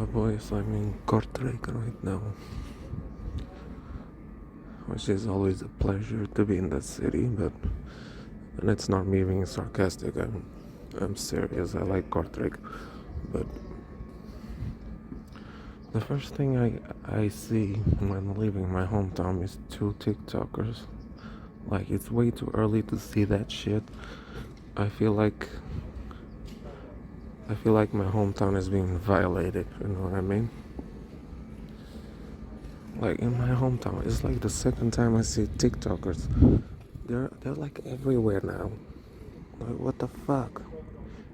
boys, I'm in Kortrijk right now, which is always a pleasure to be in that city, but and it's not me being sarcastic, I'm serious, I like Kortrijk, but the first thing I see when leaving my hometown is two TikTokers. Like, it's way too early to see that shit. I feel like my hometown is being violated, you know what I mean? Like, in my hometown, it's like the second time I see TikTokers. They're like everywhere now. Like, what the fuck?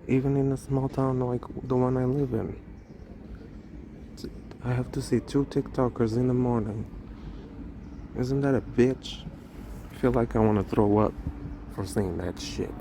Even in a small town like the one I live in, I have to see two TikTokers in the morning. Isn't that a bitch? I feel like I want to throw up for seeing that shit.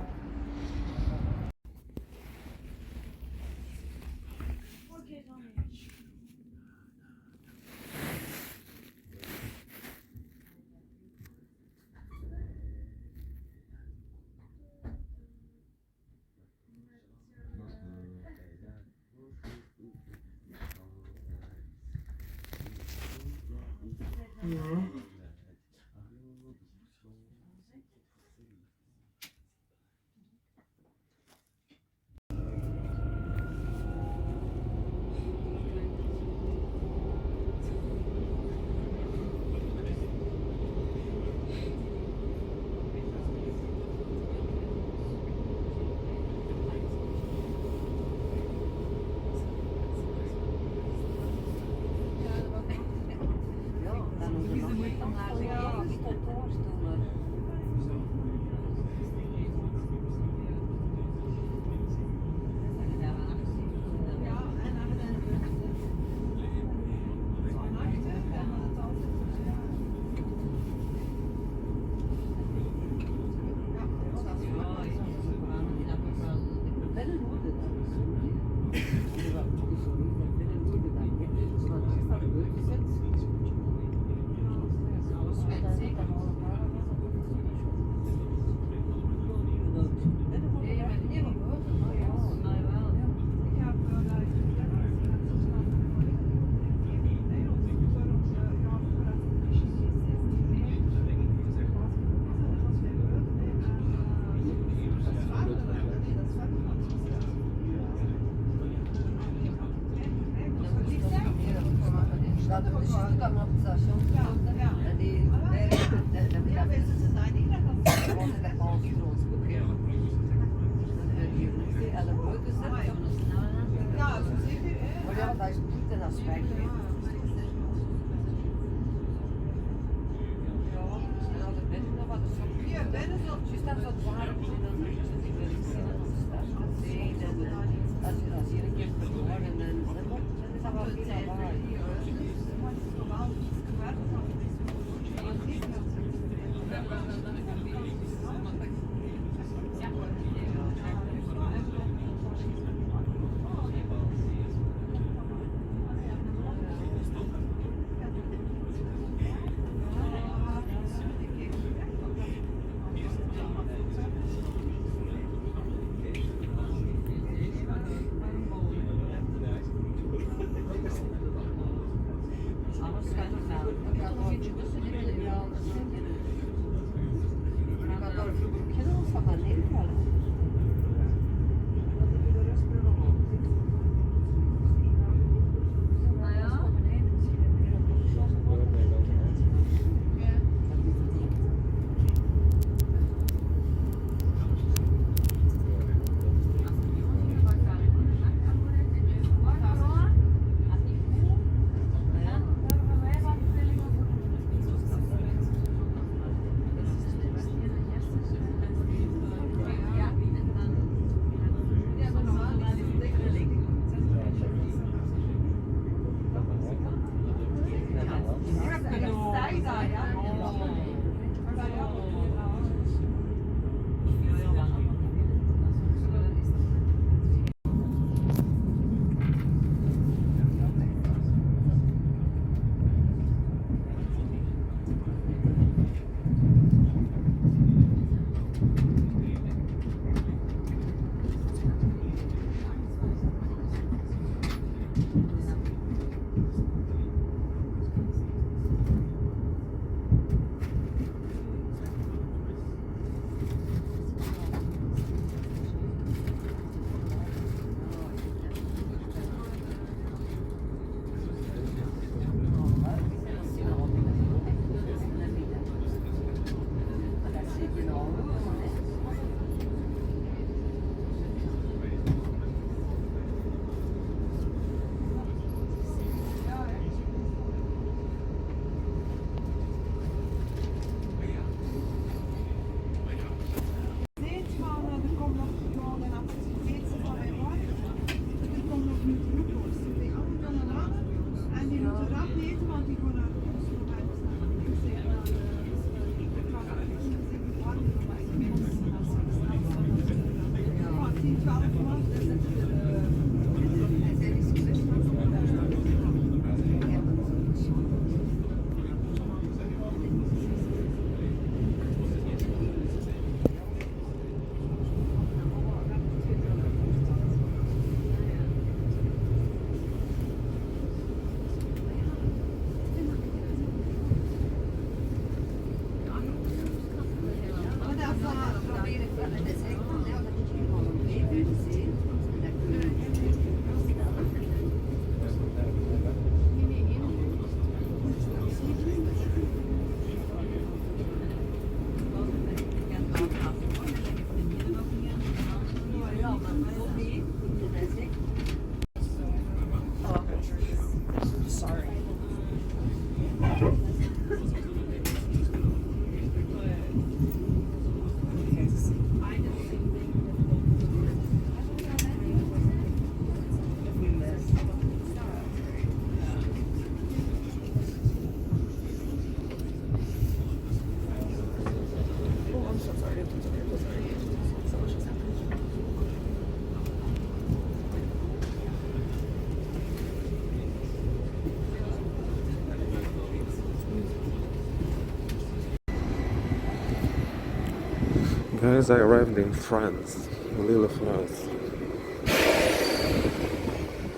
Guys, I arrived in France, Lille-Flandres.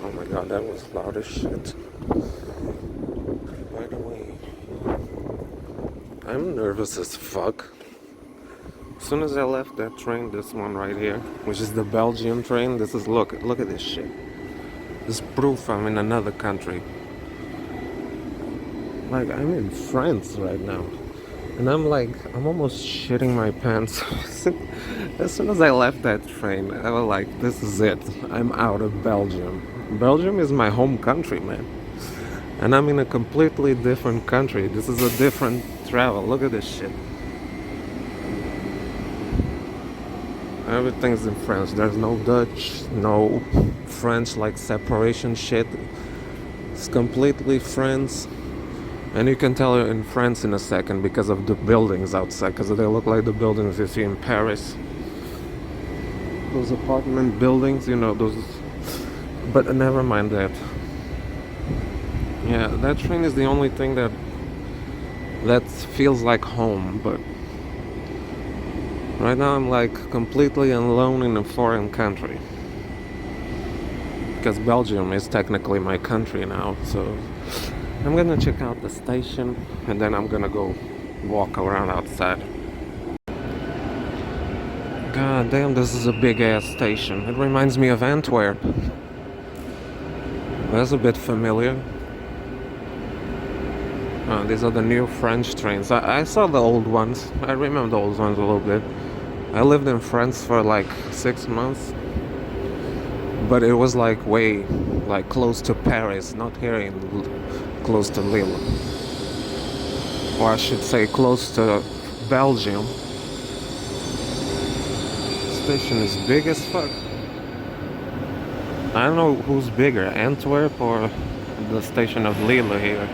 Oh my god, that was loud as shit. By the way, I'm nervous as fuck. As soon as I left that train, this one right here, which is the Belgian train, this is, look at this shit. This proof I'm in another country. Like, I'm in France right now. And I'm almost shitting my pants. As soon as I left that train, I was like, this is it. I'm out of Belgium. Belgium is my home country, man. And I'm in a completely different country. This is a different travel. Look at this shit. Everything's in French. There's no Dutch, no French like separation shit. It's completely French. And you can tell you're in France in a second because of the buildings outside, because they look like the buildings you see in Paris. Those apartment buildings, you know, those. But never mind that. Yeah, that train is the only thing that feels like home, but right now I'm like completely alone in a foreign country. Because Belgium is technically my country now, so I'm gonna check out the station and then I'm gonna go walk around outside. God damn, this is a big ass station. It reminds me of Antwerp. That's a bit familiar. These are the new French trains. I saw the old ones. I remember the old ones a little bit. I lived in France for like 6 months. But it was like way, like close to Paris, not here in close to Lille. Or I should say close to Belgium. Station is big as fuck. I don't know who's bigger, Antwerp or the station of Lille here.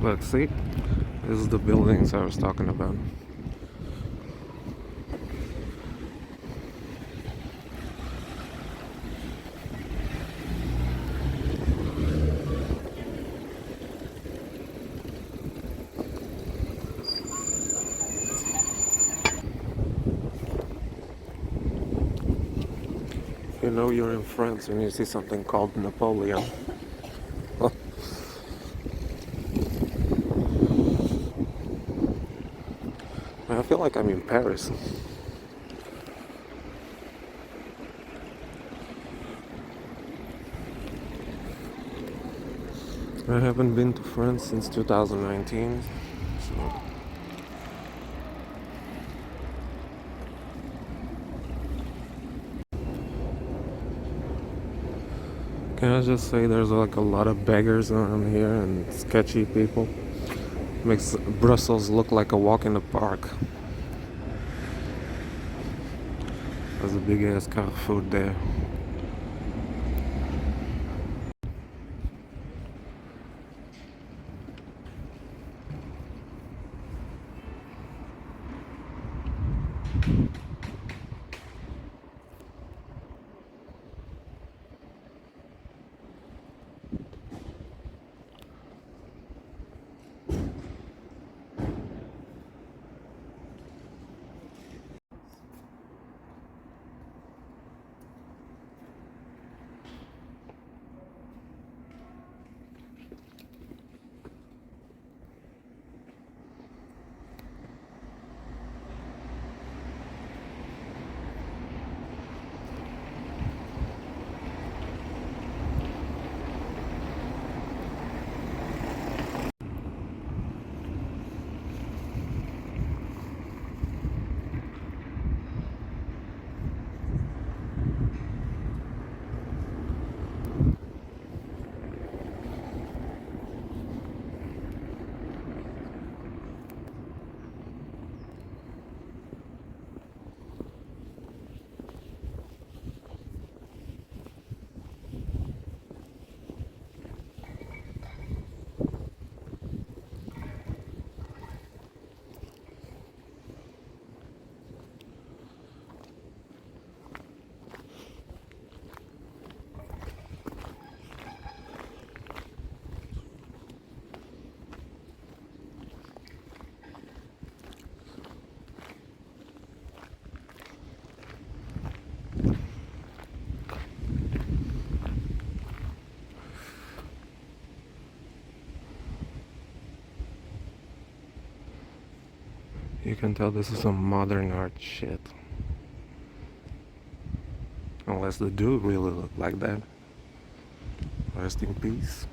Look, see? This is the buildings I was talking about. You know you're in France when you see something called Napoleon. I feel like I'm in Paris. I haven't been to France since 2019, so can I just say there's like a lot of beggars around here and sketchy people. Makes Brussels look like a walk in the park. There's a big ass Carrefour there. You can tell this is some modern art shit. Unless the dude really looked like that. Rest in peace.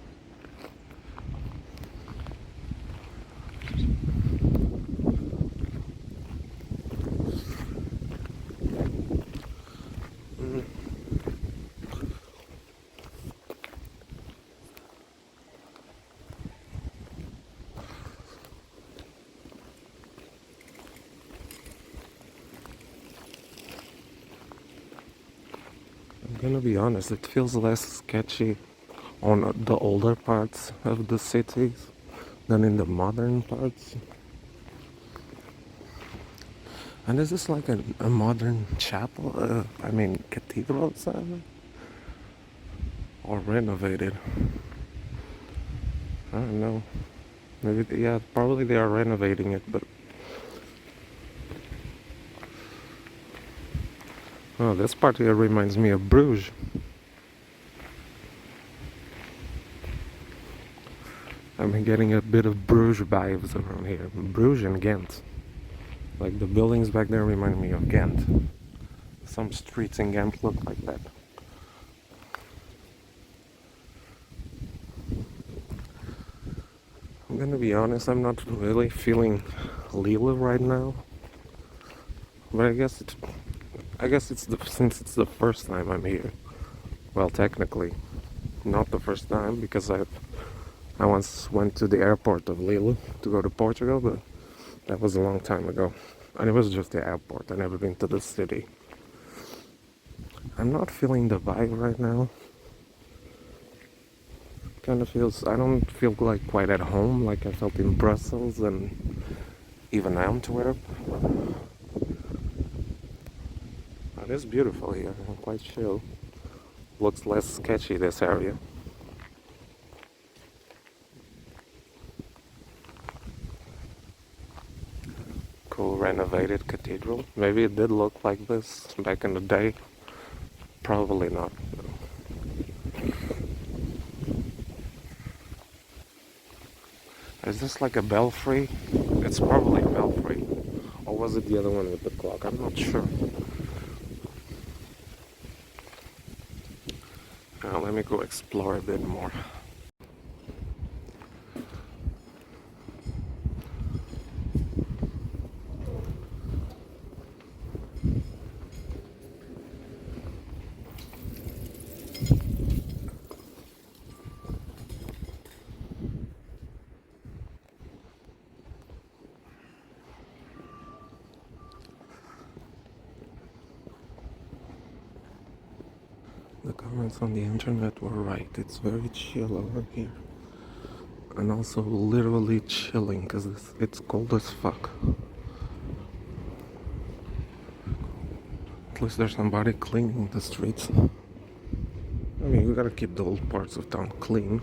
I'm gonna be honest, it feels less sketchy on the older parts of the cities than in the modern parts. And is this like a modern chapel? I mean, cathedral something? Or renovated? I don't know. Maybe, yeah, probably they are renovating it, but... Oh, this part here reminds me of Bruges. I've been getting a bit of Bruges vibes around here. Bruges and Ghent. Like the buildings back there remind me of Ghent. Some streets in Ghent look like that. I'm gonna be honest, I'm not really feeling Lille right now. But I guess since it's the first time I'm here. Well, technically, not the first time because I once went to the airport of Lille to go to Portugal, but that was a long time ago. And it was just the airport. I never been to the city. I'm not feeling the vibe right now. Kind of feels, I don't feel like quite at home like I felt in Brussels and even Antwerp. It is beautiful here. I'm quite chill. Looks less sketchy, this area. Cool renovated cathedral. Maybe it did look like this back in the day. Probably not. Is this like a belfry? It's probably a belfry. Or was it the other one with the clock? I'm not sure. Now let me go explore a bit more. The comments on the internet were right. It's very chill over here. And also literally chilling because it's cold as fuck. At least there's somebody cleaning the streets. I mean, we gotta keep the old parts of town clean.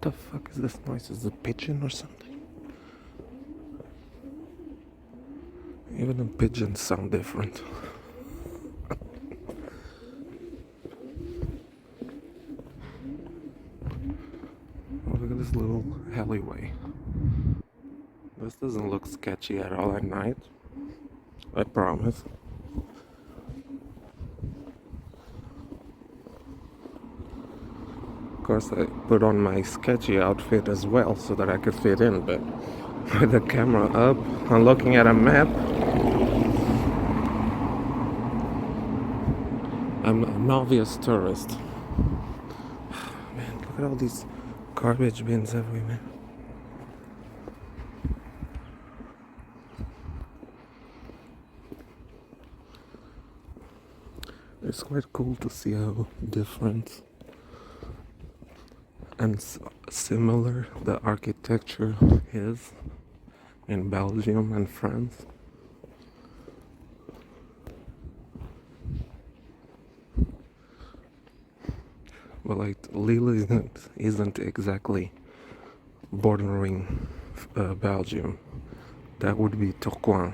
What the fuck is this noise? Is it a pigeon or something? Even the pigeons sound different. Oh, look at this little alleyway. This doesn't look sketchy at all at night. I promise. Of course, I put on my sketchy outfit as well so that I could fit in, but with the camera up and looking at a map, I'm an obvious tourist. Man, look at all these garbage bins everywhere. It's quite cool to see how different and similar the architecture is in Belgium and France. But like Lille isn't exactly bordering Belgium. That would be Tourcoing.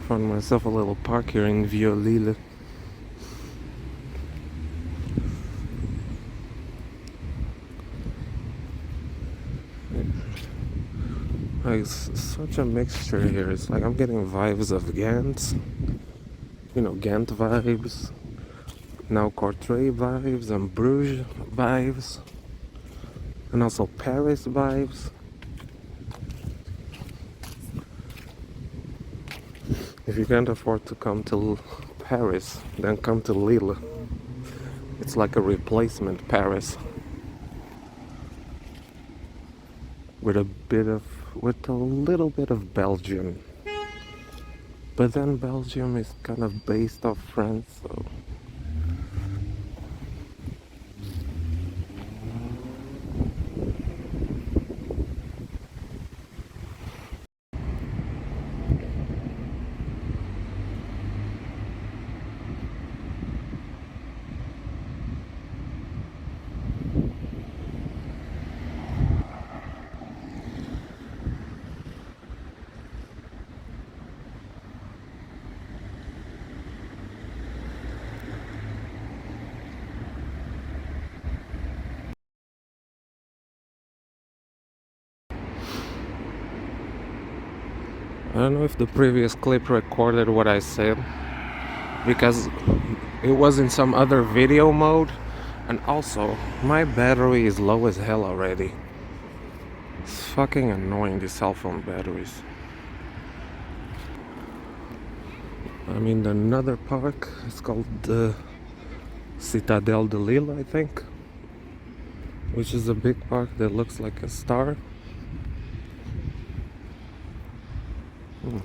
Found myself a little park here in Lille. Like, it's such a mixture here. It's like I'm getting vibes of Ghent, Ghent vibes, now Courtrai vibes, and Bruges vibes, and also Paris vibes. If you can't afford to come to Paris, then come to Lille. It's like a replacement Paris with a little bit of Belgium. But then Belgium is kind of based off France, so I don't know if the previous clip recorded what I said, because it was in some other video mode, and also my battery is low as hell already. It's fucking annoying, these cell phone batteries. I'm in another park. It's called the Citadelle de Lille, I think, which is a big park that looks like a star.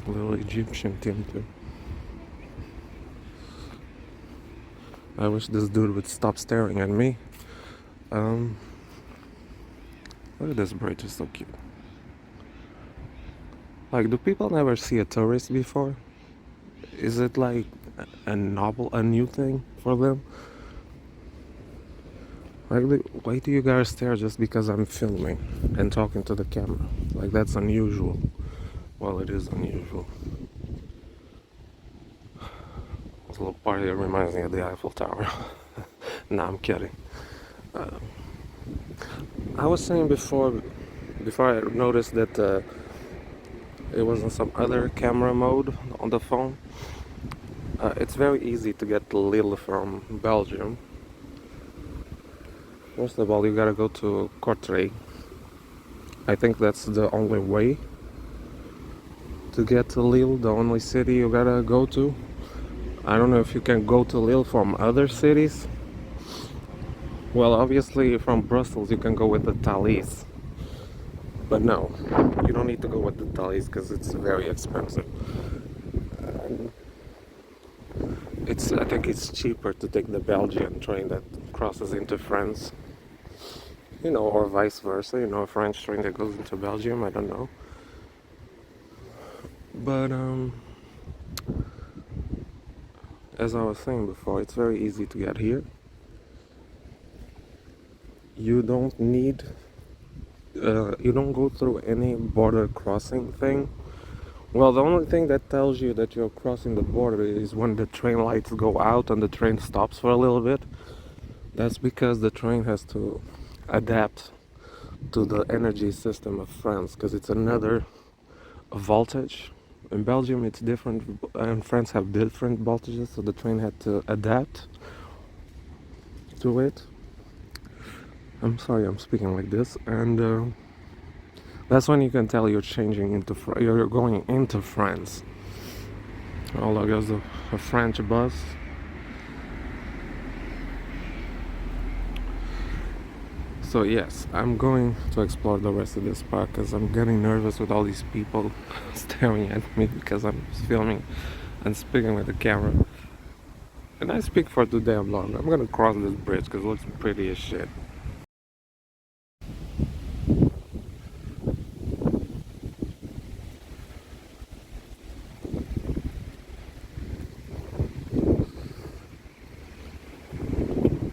Little Egyptian team too. I wish this dude would stop staring at me. Look at this bridge, it's so cute. Like, do people never see a tourist before? Is it like a new thing for them? Like, why do you guys stare just because I'm filming and talking to the camera? Like, that's unusual. Well, it is unusual. This little party reminds me of the Eiffel Tower. Nah, I'm kidding. I was saying before I noticed that it was in some other camera mode on the phone. It's very easy to get to Lille from Belgium. First of all, you gotta go to Courtrai. I think that's the only way to get to Lille, the only city you gotta go to. I don't know if you can go to Lille from other cities. Well, obviously from Brussels you can go with the Thalys. But no, you don't need to go with the Thalys because it's very expensive. I think it's cheaper to take the Belgian train that crosses into France. Or vice versa, a French train that goes into Belgium, I don't know. But as I was saying before, it's very easy to get here. You don't need you don't go through any border crossing thing. Well, the only thing that tells you that you're crossing the border is when the train lights go out and the train stops for a little bit. That's because the train has to adapt to the energy system of France, because it's another voltage. In Belgium it's different, and France have different voltages, so the train had to adapt to it. I'm sorry I'm speaking like this, and that's when you can tell you're you're going into France. Oh, look, there's a French bus. So yes, I'm going to explore the rest of this park because I'm getting nervous with all these people staring at me because I'm filming and speaking with the camera. And I speak for too damn long. I'm gonna cross this bridge because it looks pretty as shit.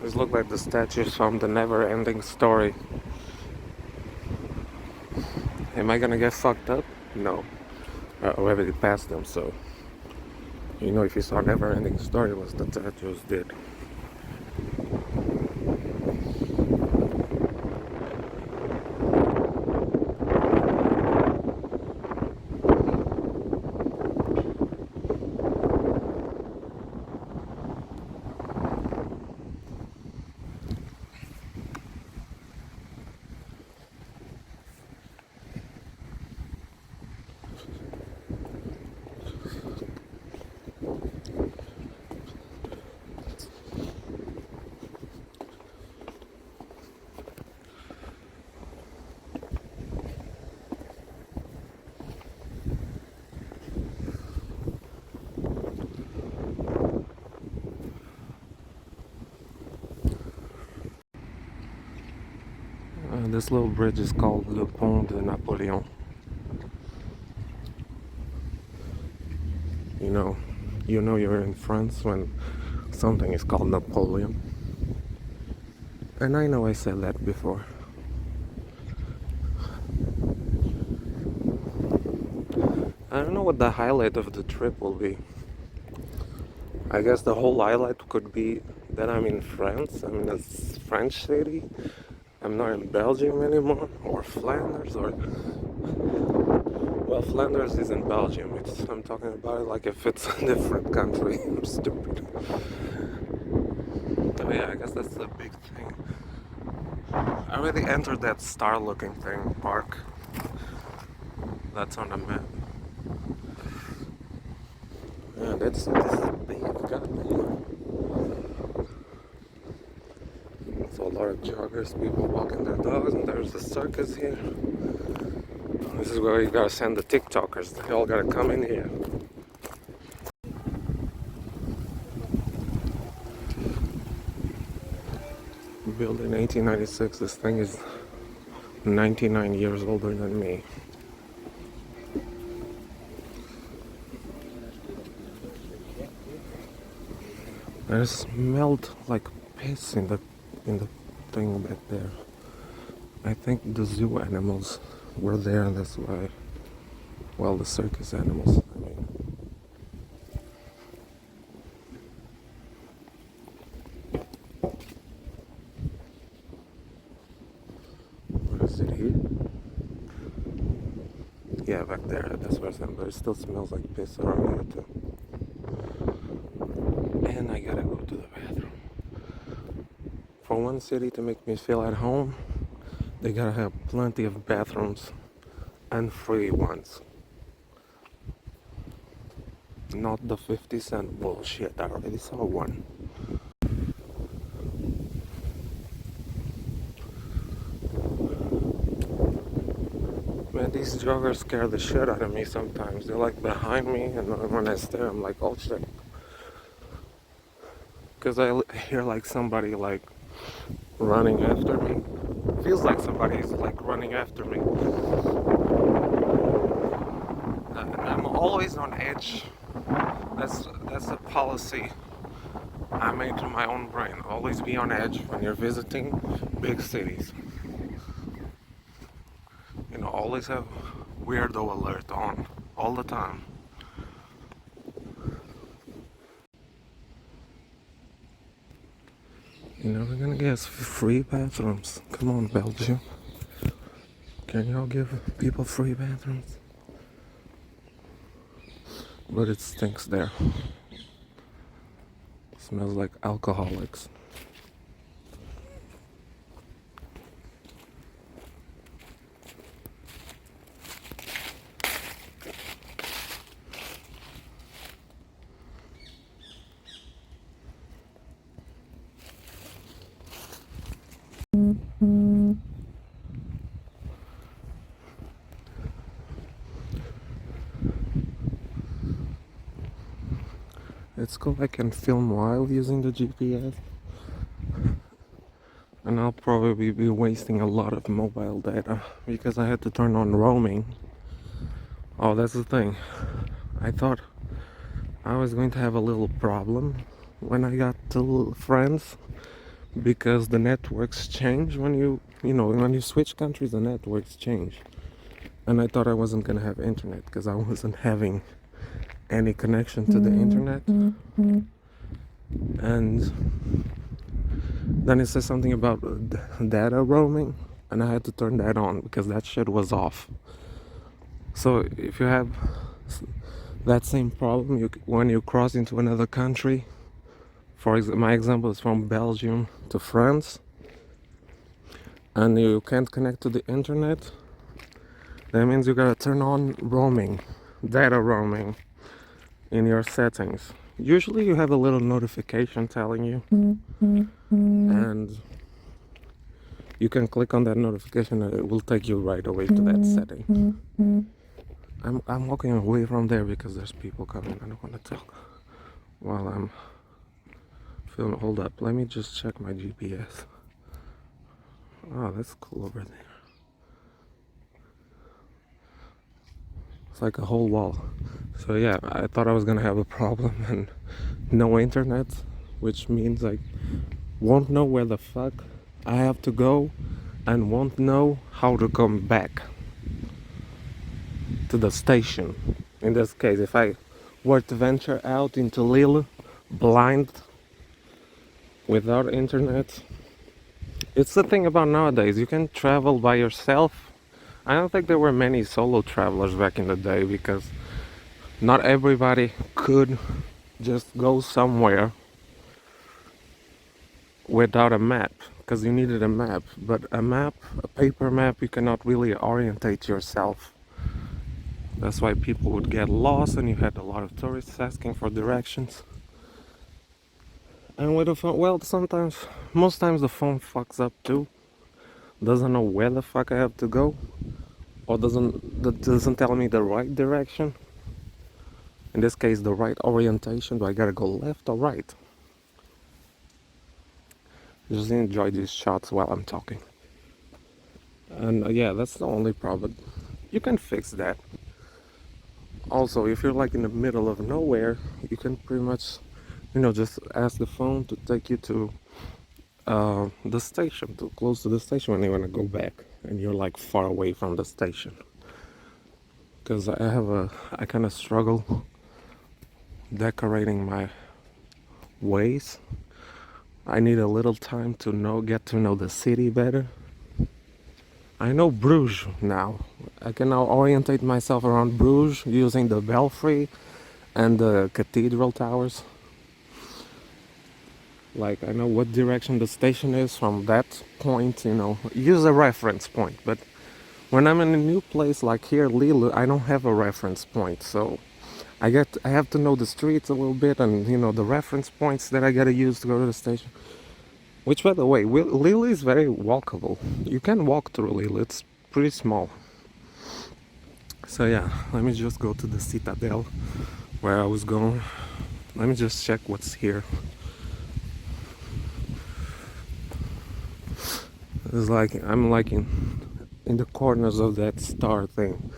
These look like the statues from the never-ending story. Am I gonna get fucked up? No. I already passed them, so You know, if you saw Never Ending Story, was the tattoos did. This little bridge is called Le Pont de Napoléon. You know, you're in France when something is called Napoleon. And I know I said that before. I don't know what the highlight of the trip will be. I guess the whole highlight could be that I'm in France. I'm in a French city. I'm not in Belgium anymore, or Flanders, or... Well, Flanders is in Belgium. I'm talking about it like if it's a different country. I'm stupid. Oh yeah, I guess that's the big thing. I already entered that star-looking thing, park. That's on the map. Yeah, this is big, goddamn. So a lot of joggers, people walking their dogs, and there's a circus here. This is where you gotta send the TikTokers. They all gotta come in here. Built in 1896, this thing is 99 years older than me. I smelled like piss in the thing back there. I think the zoo animals were there, and that's why. Well, the circus animals, I mean. What is it here? Yeah, back there, that's where but it still smells like piss around here too. And I gotta go to the bathroom. For one city to make me feel at home, they gotta have plenty of bathrooms and free ones. Not the 50-cent bullshit. I already saw one. Man, these joggers scare the shit out of me sometimes. They're like behind me, and when I stare, I'm like, oh shit. Because I hear like somebody like running after me. Feels like somebody's like running after me. I'm always on edge. That's a policy I made to my own brain. Always be on edge when you're visiting big cities. You know, always have weirdo alert on all the time. You know, we're gonna get us free bathrooms. Come on, Belgium. Can y'all give people free bathrooms? But it stinks there. Smells like alcoholics. It's cool I can film while using the GPS. And I'll probably be wasting a lot of mobile data because I had to turn on roaming. Oh, that's the thing. I thought I was going to have a little problem when I got to France because the networks change when when you switch countries, the networks change. And I thought I wasn't gonna have internet because I wasn't having any connection to the internet. And then it says something about data roaming, and I had to turn that on because that shit was off. So if you have that same problem when you cross into another country, my example is from Belgium to France, and you can't connect to the internet, that means you gotta turn on roaming, data roaming, in your settings. Usually you have a little notification telling you, and you can click on that notification and it will take you right away to that setting. I'm walking away from there because there's people coming. I don't want to talk while I'm filming. Hold up, let me just check my GPS. Oh, that's cool over there. It's like a whole wall. So yeah, I thought I was gonna have a problem and no internet, which means I won't know where the fuck I have to go and won't know how to come back to the station. In this case, if I were to venture out into Lille blind without internet, it's the thing about nowadays, you can travel by yourself. I don't think there were many solo travelers back in the day because not everybody could just go somewhere without a map, because you needed a map. But a paper map, you cannot really orientate yourself. That's why people would get lost, and you had a lot of tourists asking for directions. And with the phone, well, most times the phone fucks up too. Doesn't know where the fuck I have to go, or doesn't tell me the right direction. In this case, the right orientation. Do I gotta go left or right? Just enjoy these shots while I'm talking. And yeah, that's the only problem. You can fix that. Also, if you're like in the middle of nowhere, you can pretty much, just ask the phone to take you to the station, to close to the station when you want to go back, and you're like far away from the station. Because I kind of struggle decorating my ways. I need a little time to get to know the city better. I know Bruges now. I can now orientate myself around Bruges using the belfry and the cathedral towers. Like, I know what direction the station is from that point, use a reference point. But when I'm in a new place like here, Lille, I don't have a reference point. So I have to know the streets a little bit and, the reference points that I gotta use to go to the station. Which, by the way, Lille is very walkable. You can walk through Lille, it's pretty small. So yeah, let me just go to the Citadel where I was going. Let me just check what's here. It's like I'm like in the corners of that star thing.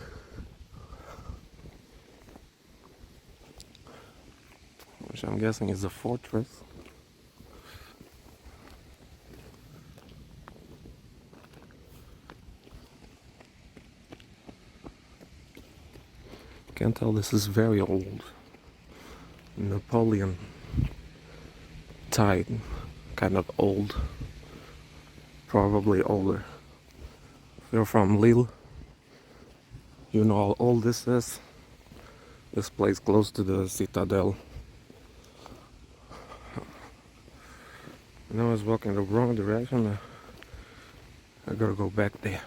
Which I'm guessing is a fortress. Can tell this is very old. Napoleon time, kind of old. Probably older. If you're from Lille, you know how old this is. This place close to the Citadel. And I was walking the wrong direction. I gotta go back there.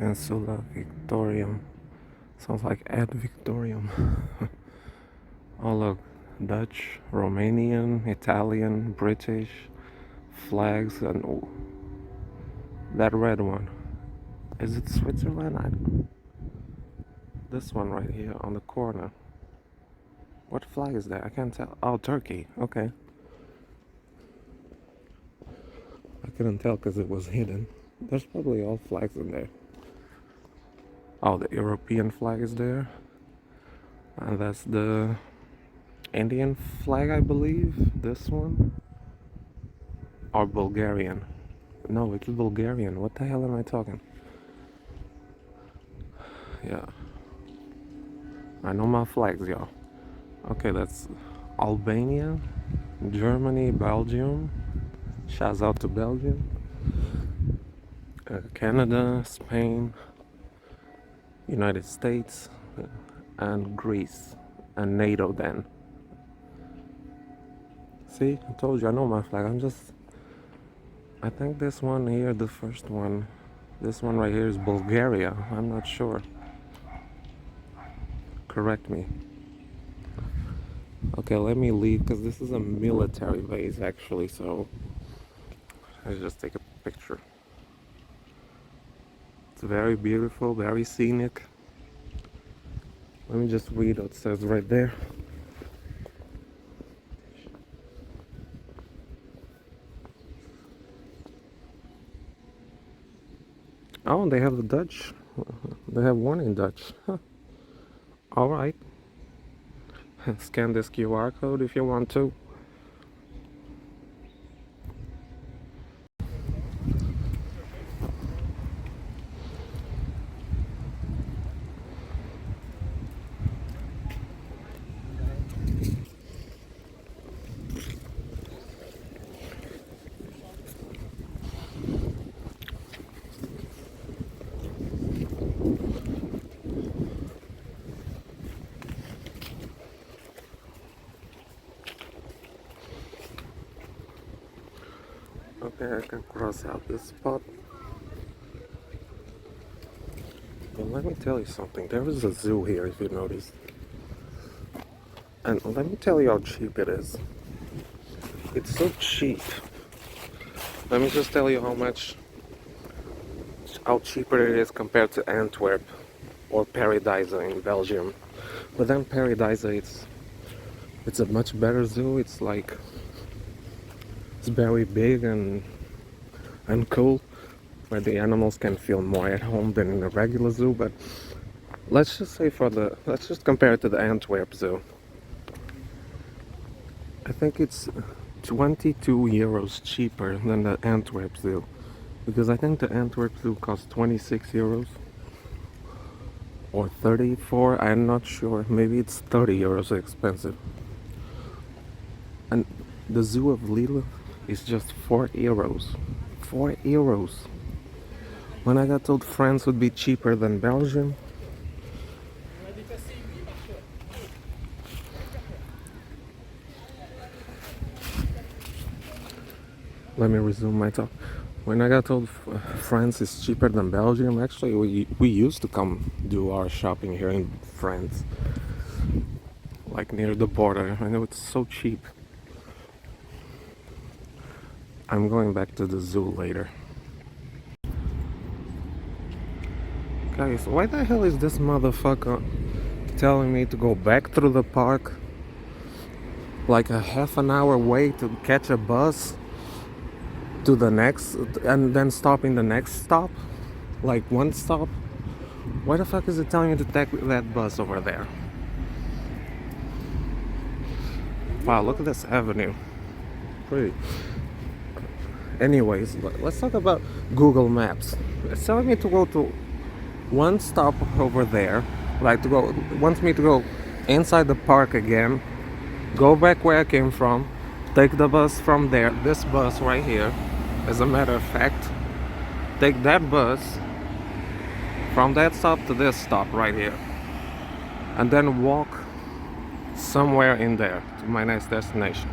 Insula Victorium. Sounds like Ad Victorium. Oh look, Dutch, Romanian, Italian, British flags, and oh, that red one. Is it Switzerland? This one right here on the corner. What flag is that? I can't tell. Oh, Turkey. Okay. I couldn't tell because it was hidden. There's probably all flags in there. Oh, the European flag is there. And that's the Indian flag, I believe. This one. Or Bulgarian. No, it's Bulgarian. What the hell am I talking? Yeah. I know my flags, y'all. Okay, that's Albania, Germany, Belgium. Shouts out to Belgium. Canada, Spain, United States, and Greece. And NATO then. See, I told you I know my flag. I think this one here, the first one, this one right here is Bulgaria. I'm not sure. Correct me. Okay, let me leave because this is a military base actually, so let's just take a picture. It's very beautiful, very scenic. Let me just read what it says right there. Oh, they have the Dutch. They have one in Dutch. Huh. All right. Scan this QR code if you want to. Okay, I can cross out this spot. But let me tell you something. There is a zoo here, if you notice. And let me tell you how cheap it is. It's so cheap. Let me just tell you how cheaper it is compared to Antwerp or Paradise in Belgium. But then Paradise, it's a much better zoo. It's very big and cool, where the animals can feel more at home than in a regular zoo. But let's just compare it to the Antwerp zoo. I think it's 22 euros cheaper than the Antwerp zoo, because I think the Antwerp zoo costs 26 euros or 34. I'm not sure. Maybe it's 30 euros expensive. And the zoo of Lille is just 4 euros. 4 euros. When I got told France would be cheaper than Belgium. Let me resume my talk. When I got told France is cheaper than Belgium, actually we used to come do our shopping here in France, like near the border. I know it's so cheap. I'm going back to the zoo later. Guys, why the hell is this motherfucker telling me to go back through the park? Like a half an hour wait to catch a bus to the next, and then stopping the next stop? Like one stop? Why the fuck is it telling me to take that bus over there? Wow, look at this avenue. Pretty. Anyways, let's talk about Google Maps. It's telling me to go to one stop over there, wants me to go inside the park again, go back where I came from, take the bus from there, this bus right here, as a matter of fact, take that bus from that stop to this stop right here, and then walk somewhere in there to my next destination.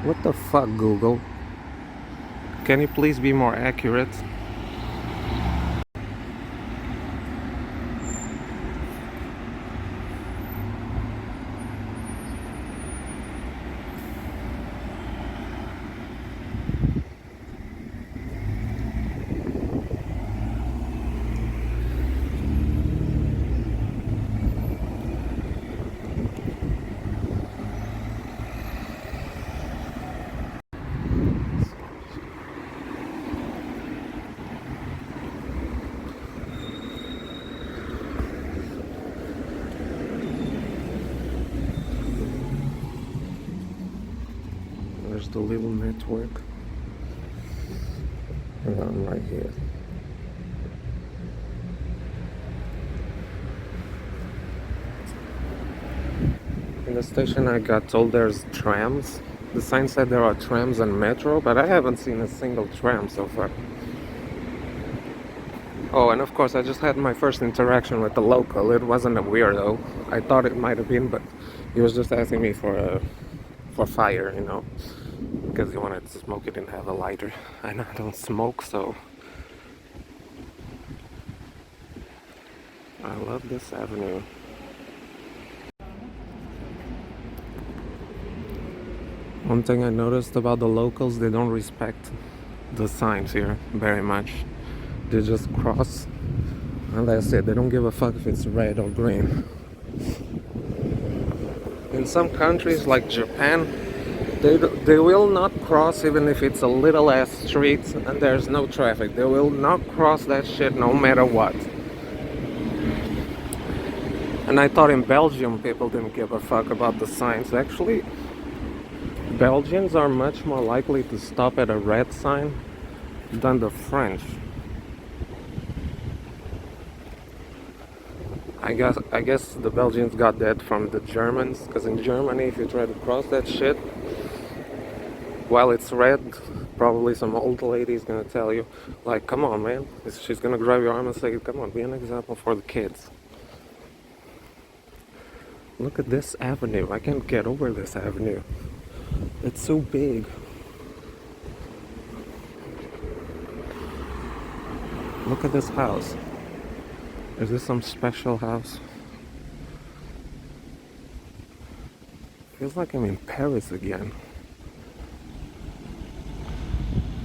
What the fuck, Google? Can you please be more accurate? the little network. And I'm right here. In the station I got told there's trams. The sign said there are trams and metro, but I haven't seen a single tram so far. Oh, and of course I just had my first interaction with the local. It wasn't a weirdo. I thought it might have been, but he was just asking me for fire, you know, because he wanted to smoke. He didn't have a lighter. I don't smoke, so I love this avenue. One thing I noticed about the locals, they don't respect the signs here very much. They just cross, and that's it. They don't give a fuck if it's red or green. In some countries like Japan, they will not cross even if it's a little ass street and there's no traffic. They will not cross that shit no matter what. And I thought in Belgium people didn't give a fuck about the signs. Actually, Belgians are much more likely to stop at a red sign than the French. I guess the Belgians got that from the Germans, because in Germany if you try to cross that shit while it's red, probably some old lady is gonna tell you, like, come on man, she's gonna grab your arm and say, come on, be an example for the kids. Look at this avenue. I can't get over this avenue. It's so big. Look at this house. Is this some special house? Feels like I'm in Paris again.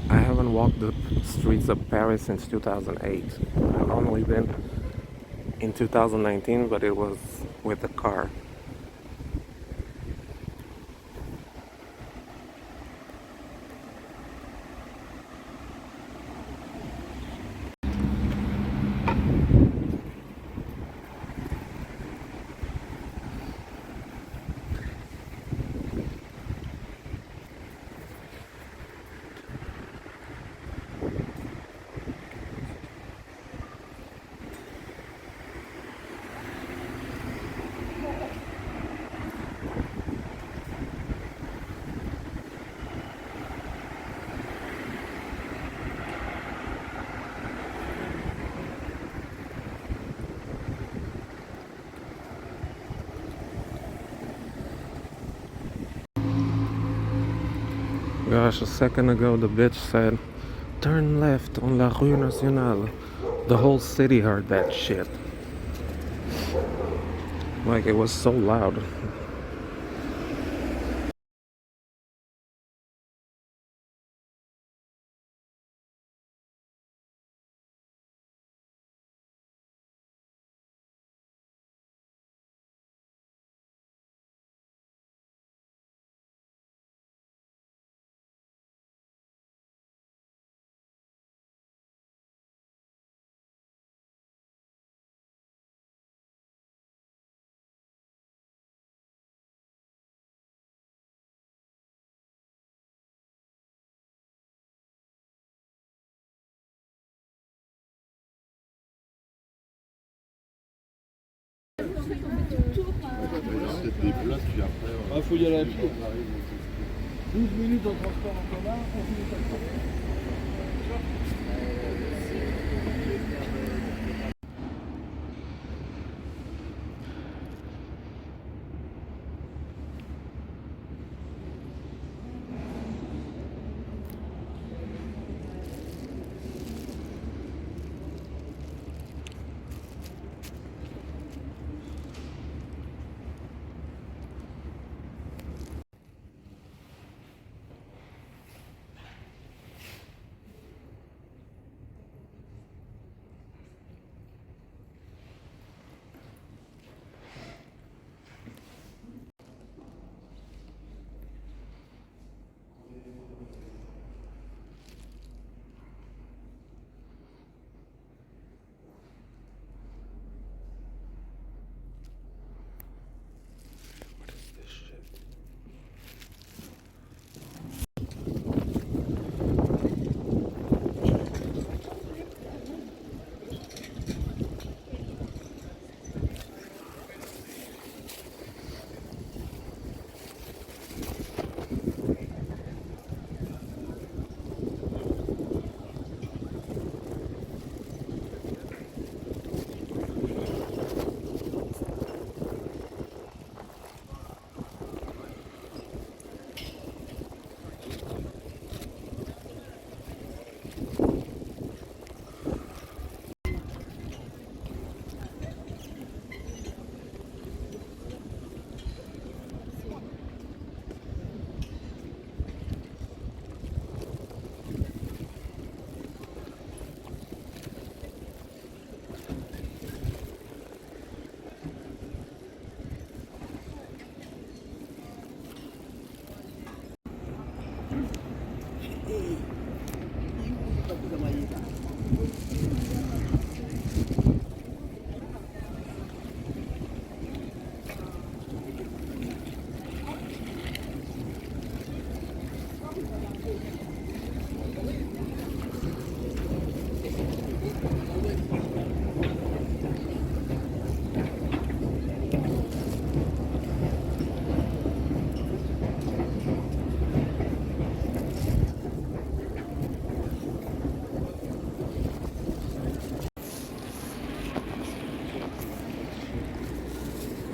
I haven't walked the streets of Paris since 2008. I've only been in 2019, but it was with a car. Gosh, a second ago the bitch said, turn left on La Rue Nationale. The whole city heard that shit. Like, it was so loud. Il faut y aller à pied. 12 minutes en transport en commun, 11 minutes à pied.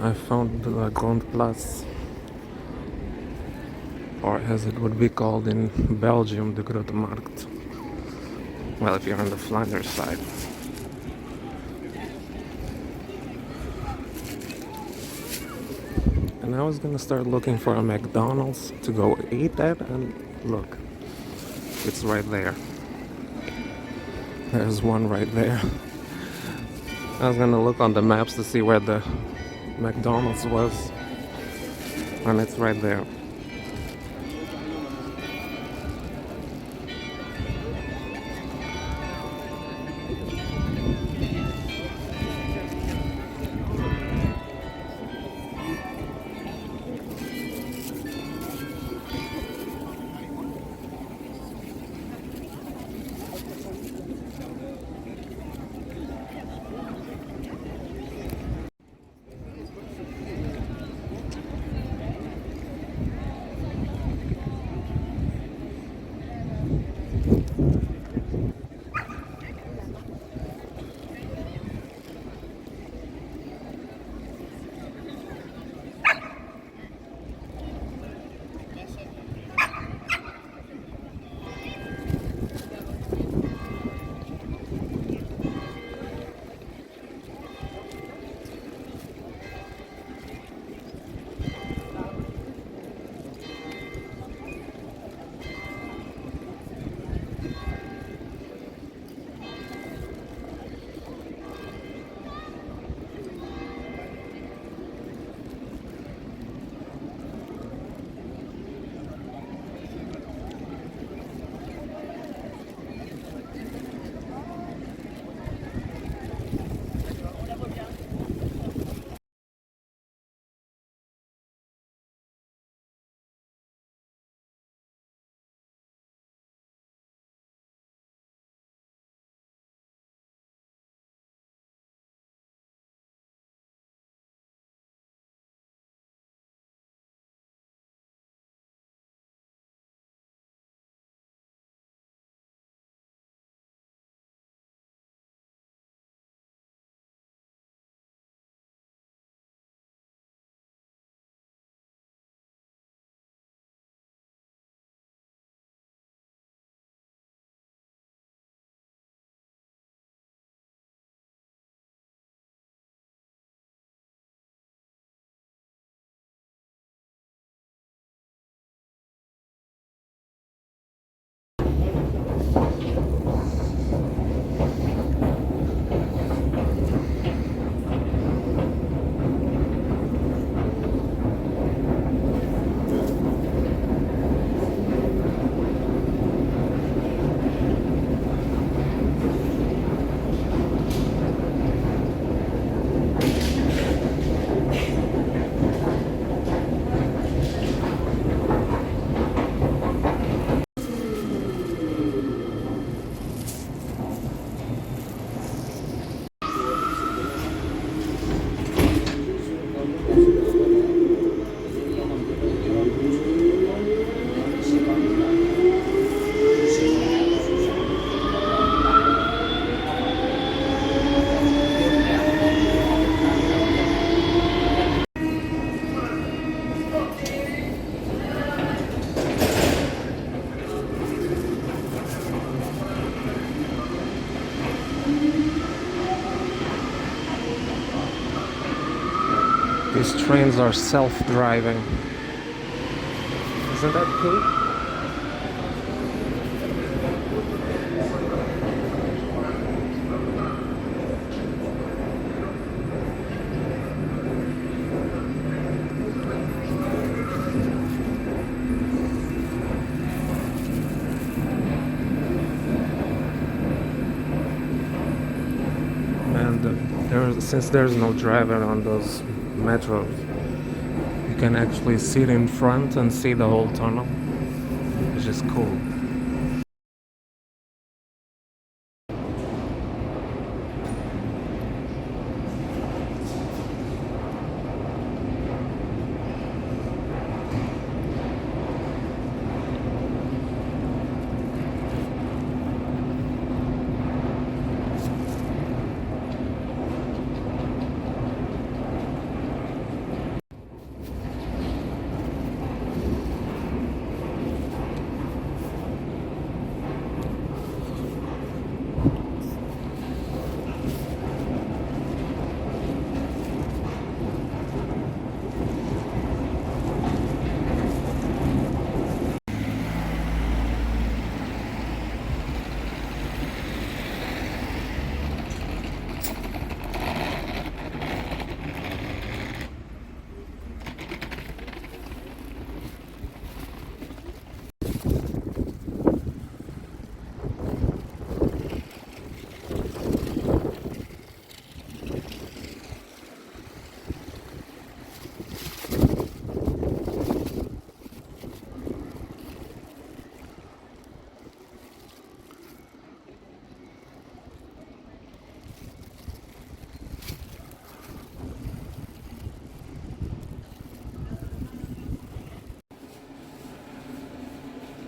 I found the Grand Place, or as it would be called in Belgium, the Grote Markt. Well, if you're on the Flanders side. And I was gonna start looking for a McDonald's to go eat at, and look, it's right there. There's one right there. I was gonna look on the maps to see where the McDonald's was, and it's right there. These trains are self-driving. Isn't that cool? And since there's no driver on those metros, you can actually sit in front and see the whole tunnel, which is cool.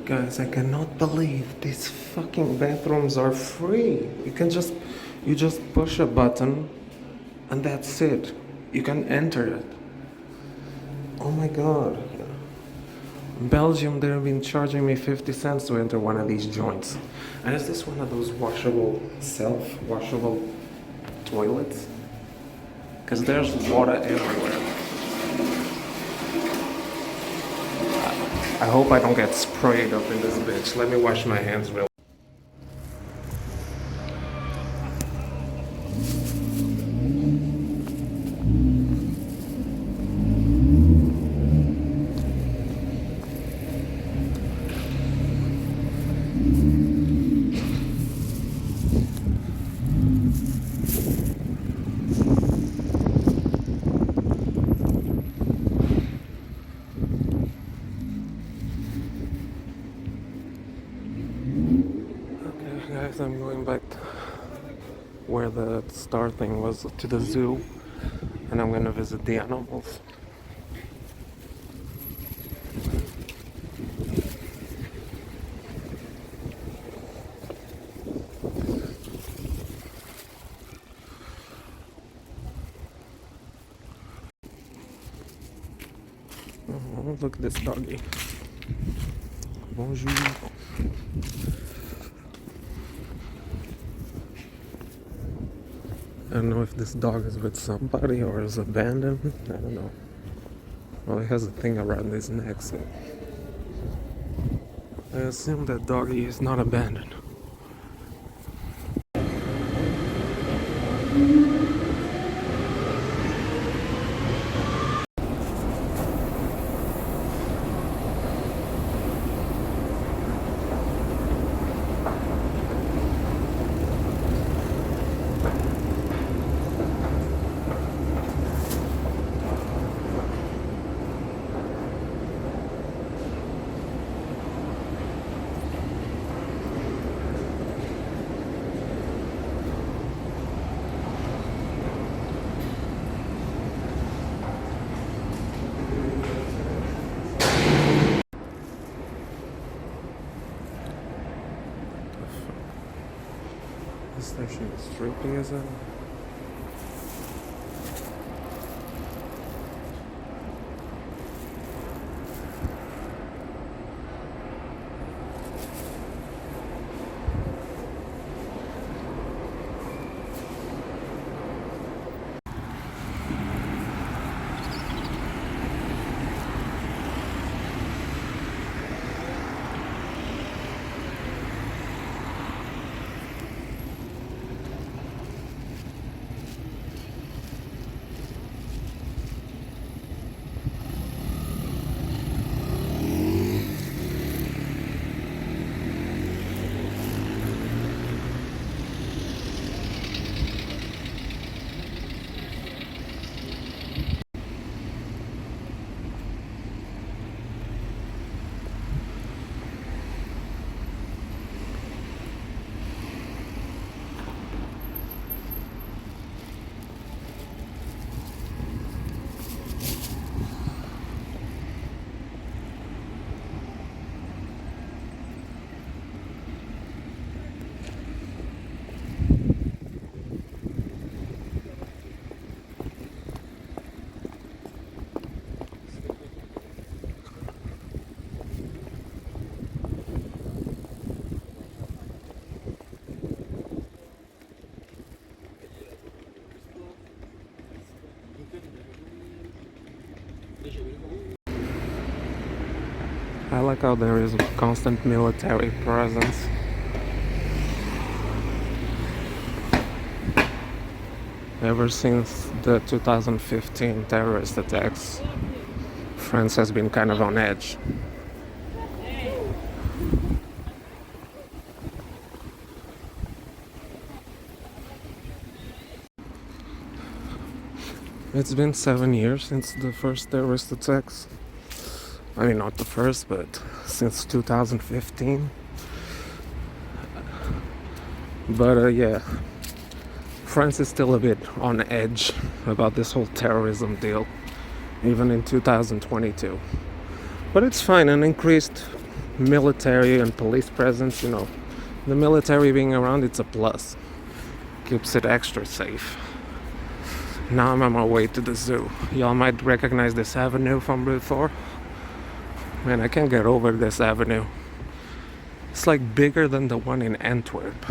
Guys, I cannot believe these fucking bathrooms are free. You just push a button and that's it. You can enter it. Oh my god. In Belgium, they've been charging me 50 cents to enter one of these joints. And is this one of those self-washable toilets? Because there's water everywhere. I hope I don't get sprayed up in this bitch. Let me wash my hands real. Okay, guys, I'm going back where the star thing was, to the zoo, and I'm gonna visit the animals. Oh, look at this doggy. Bonjour. I don't know if this dog is with somebody or is abandoned. I don't know. Well, he has a thing around his neck, so I assume that doggy is not abandoned. This station is trippy as hell. I like how there is a constant military presence. Ever since the 2015 terrorist attacks, France has been kind of on edge. It's been 7 years since the first terrorist attacks. I mean, not the first, but since 2015. But yeah, France is still a bit on edge about this whole terrorism deal, even in 2022. But it's fine, an increased military and police presence, you know. The military being around, it's a plus. Keeps it extra safe. Now I'm on my way to the zoo. Y'all might recognize this avenue from before. Man, I can't get over this avenue. It's like bigger than the one in Antwerp.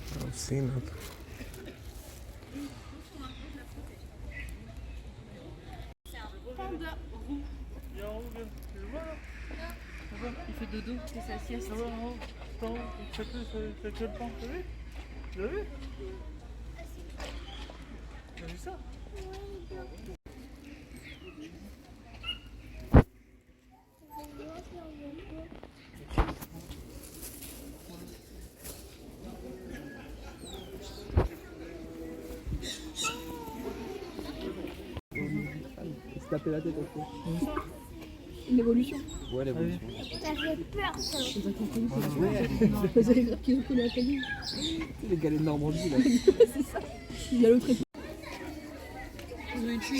I don't see nothing. Il fait dodo, c'est sa sieste. C'est quel temps? T'as vu? Tu l'as vu? T'as vu ça? Il se tapait la tête au fond. L'évolution. Ouais, l'évolution. Ça fait peur, ça. Vous allez dire qu'ils ont collé à Camille. C'est les galets de Normandie là. C'est ça. Il y a l'autre équipe. Ils ont été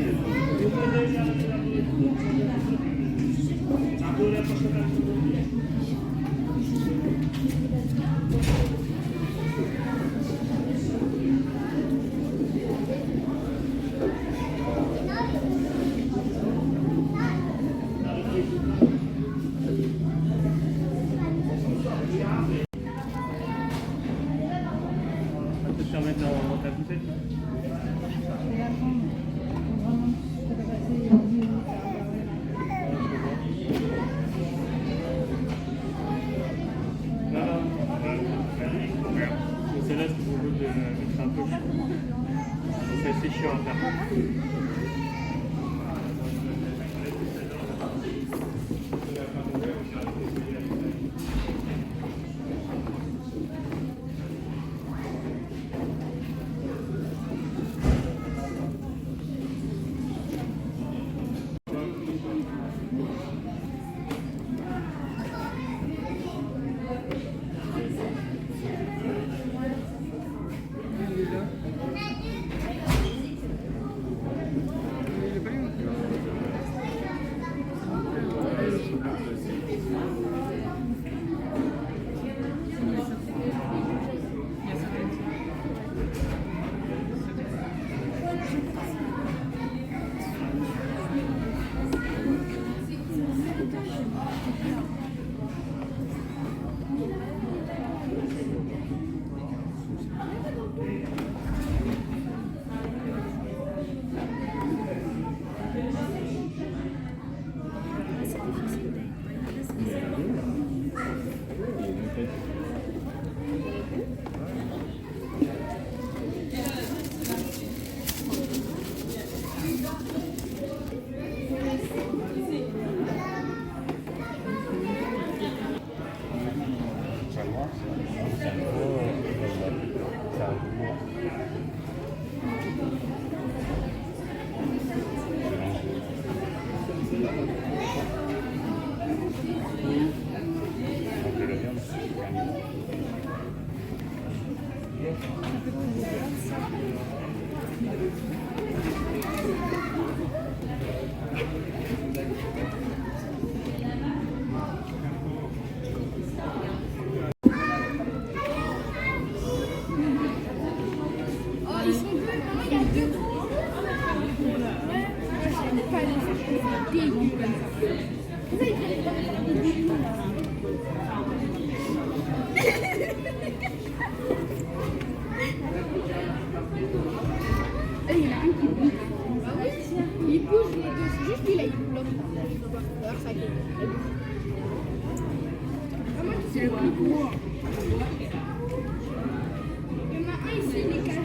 On peut te permettre dans ta bouteille. Celle-là, c'est pour le mettre un peu chaud. C'est assez chiant à faire. C'est le plus gros. Il y en a un ici, il est caché.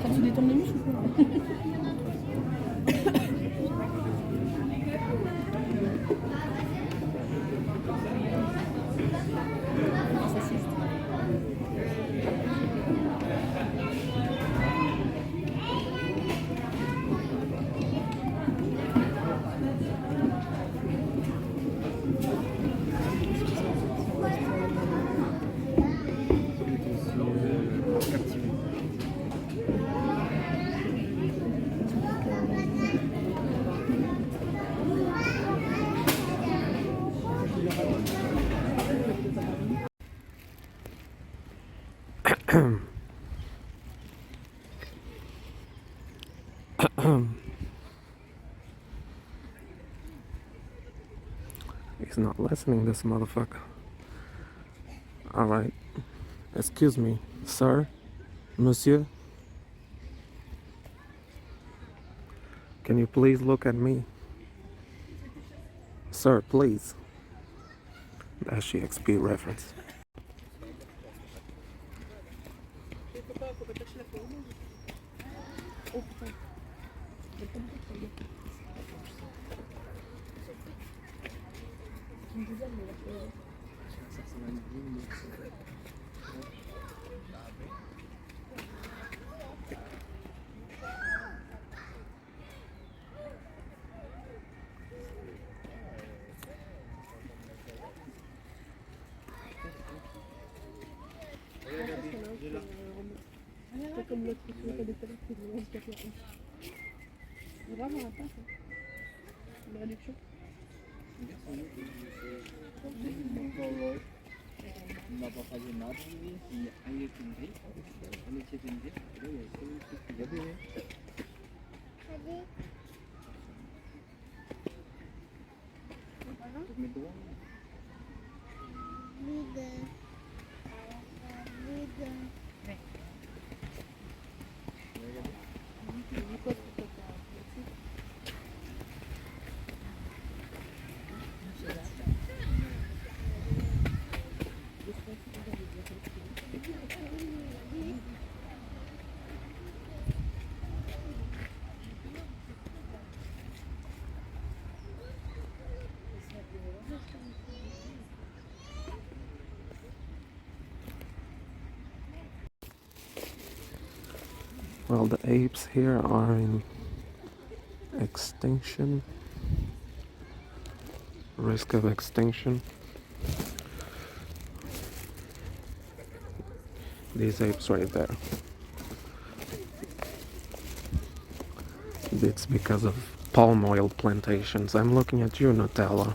Quand tu détournes les muscles ou quoi? He's not listening, this motherfucker. Alright. Excuse me, sir, monsieur. Can you please look at me? Sir, please. That's XP reference. C'est comme l'autre qui fait des télés qui est handicapé. On va voir un peu ça. La réduction. Well, the apes here are in extinction, risk of extinction. These apes right there. It's because of palm oil plantations. I'm looking at you, Nutella.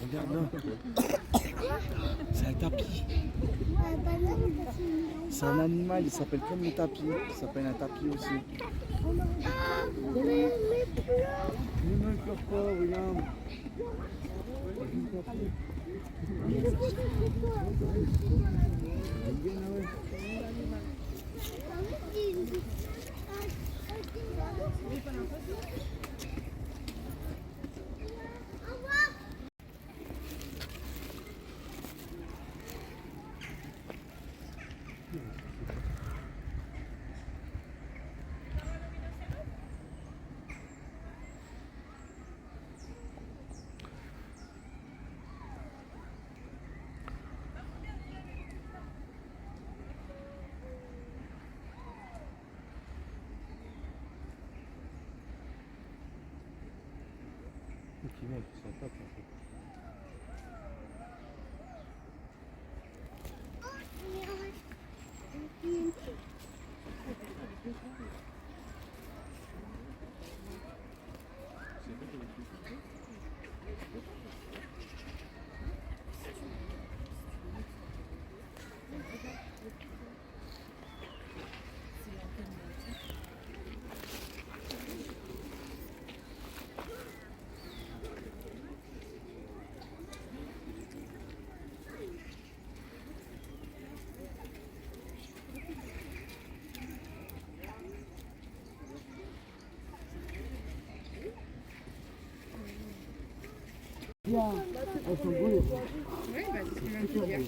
Regarde là. C'est un tapis. C'est un animal, il s'appelle comme le tapis. Il s'appelle un tapis aussi. Mais ne pleure pas, regarde. Qui montent, ils sont top en fait. Oui, bah, c'est ce que je viens de te dire.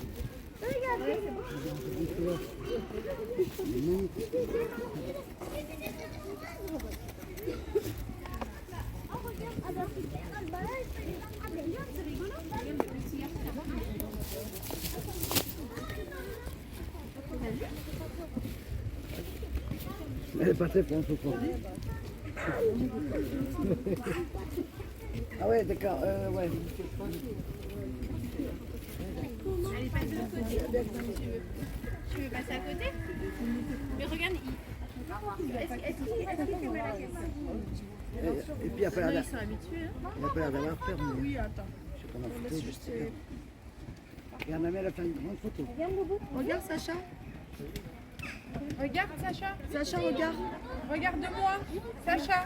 Elle est passée pour un peu fort. Ah ouais, d'accord, ouais. Allez, passe de l'autre côté. Tu veux passer à côté? Mais regarde, est-ce qu'il met la question? Et puis après, Non, elle ils sont habitués. Hein. a pas l'air d'avoir peur, mais Oui, attends. je sais pas ma photo, je sais pas. Regarde, ma mère, elle a fait une grande photo. Regarde, Sacha. Regarde, Sacha. Sacha, regarde. Regarde-moi. Sacha.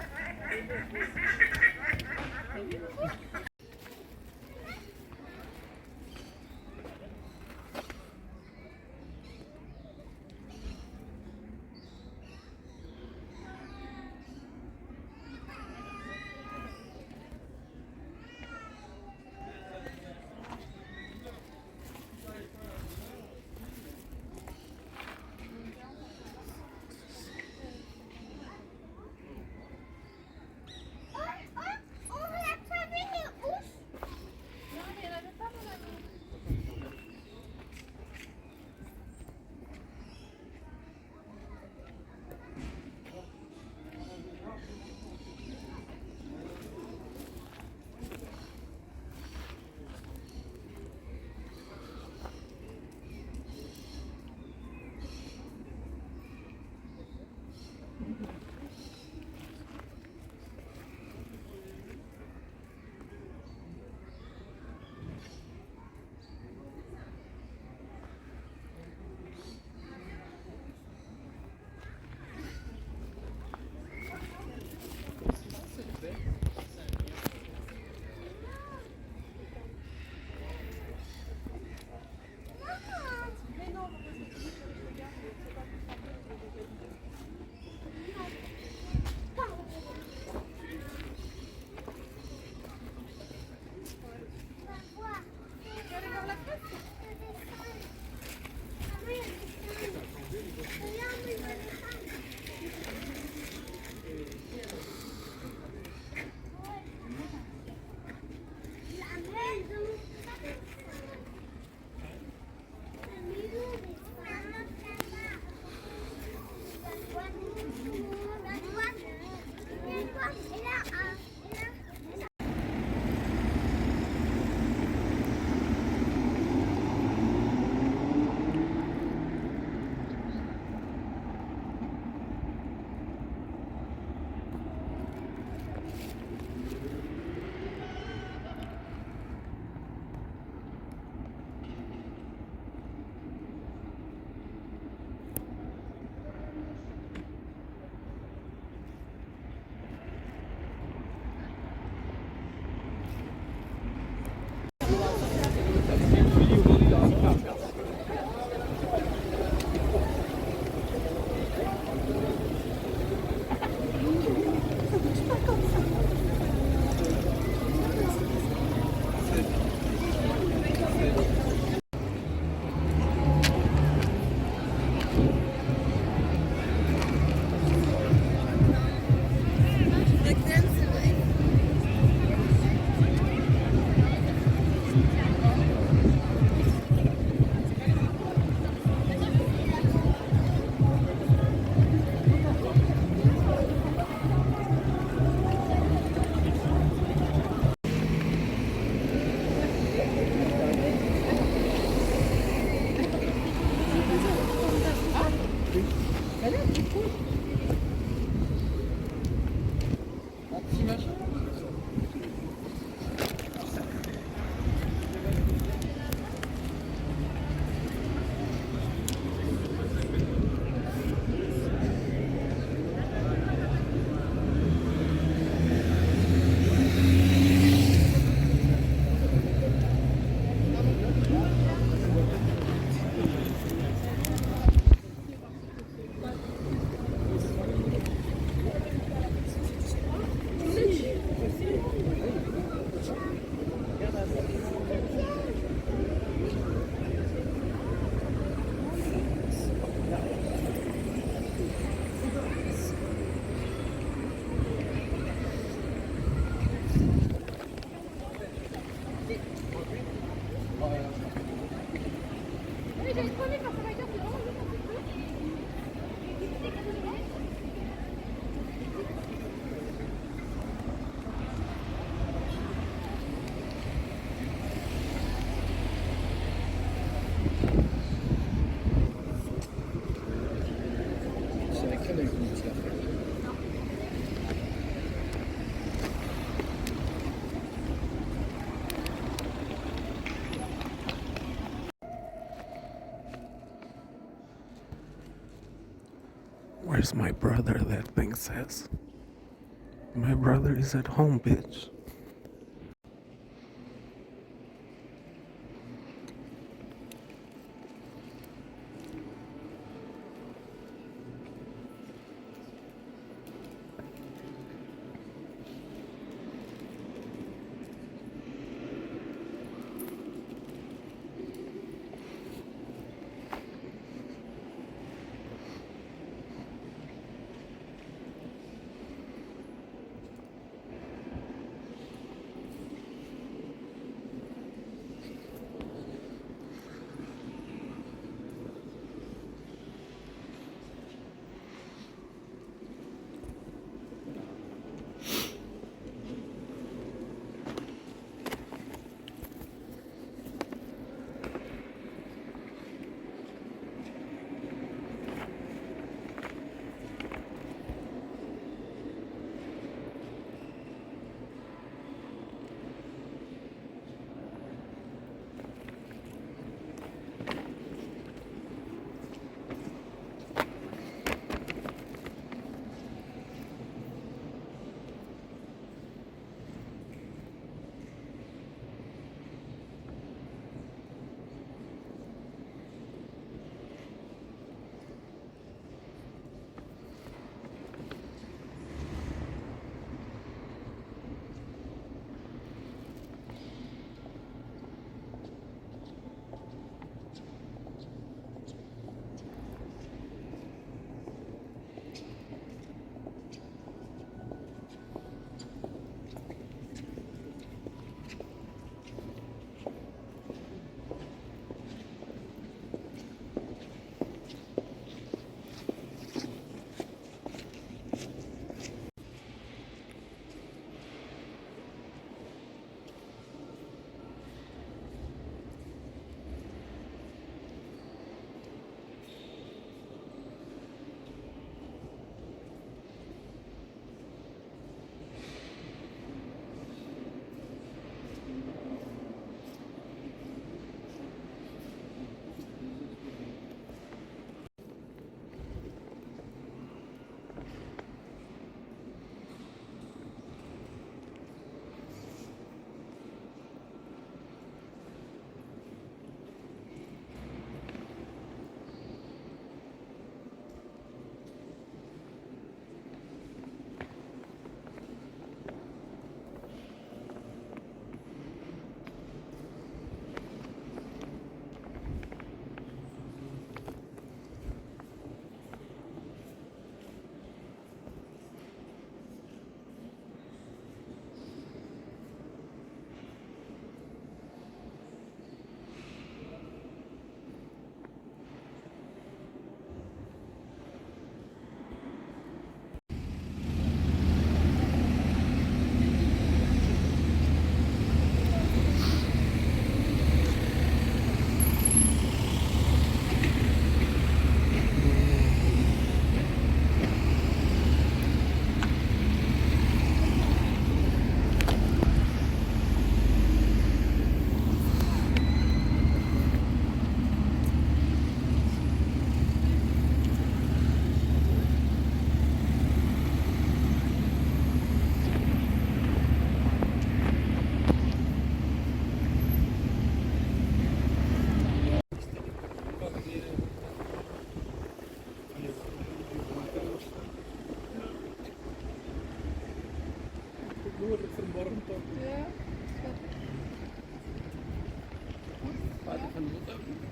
Where's my brother? That thing says. My brother is at home, bitch.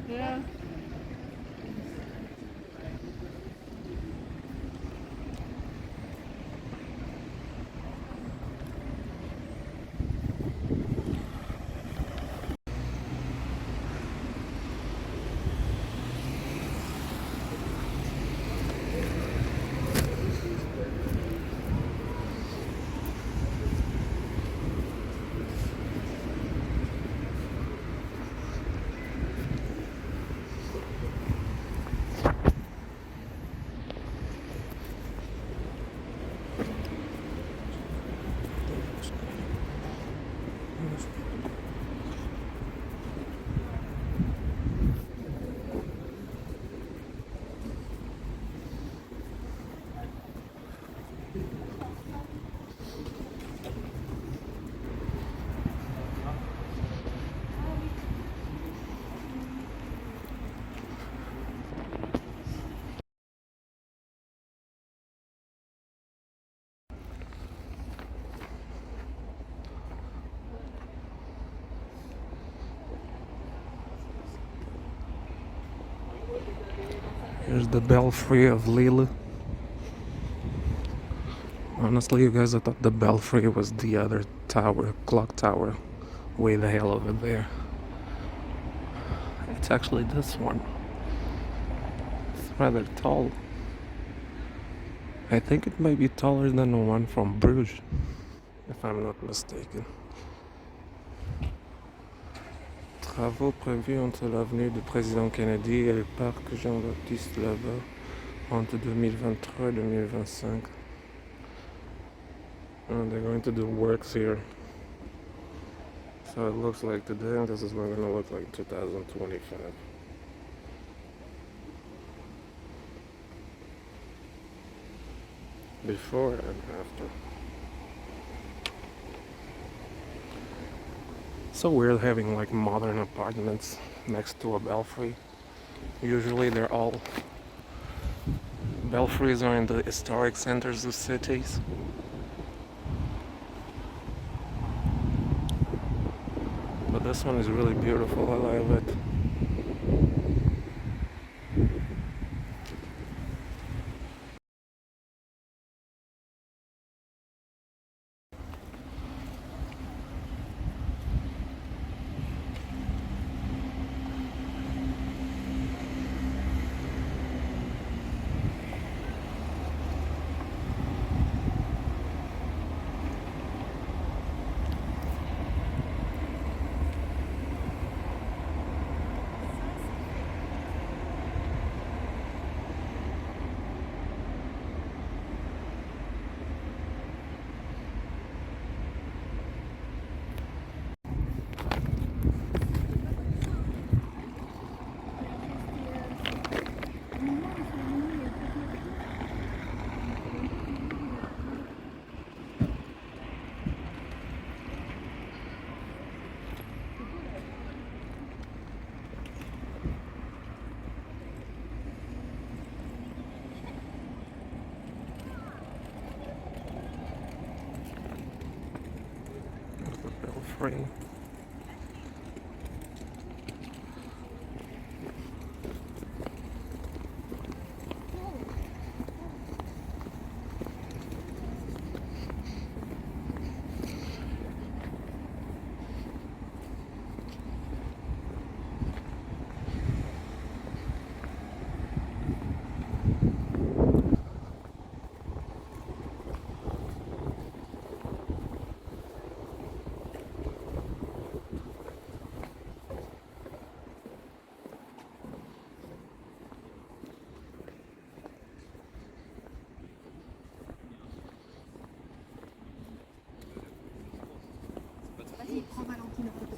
Ja. Here's the belfry of Lille. Honestly, you guys, I thought the belfry was the other tower, clock tower, way the hell over there. It's actually this one. It's rather tall. I think it might be taller than the one from Bruges, if I'm not mistaken. Travaux prévus entre l'avenue du président Kennedy et le parc Jean-Baptiste là-bas entre 2023 et 2025. And they're going to do works here. So it looks like today, and this is going to look like 2025. Before and after. So weird having like modern apartments next to a belfry. Usually they're all belfries are in the historic centers of cities. But this one is really beautiful, I love it. The belfry.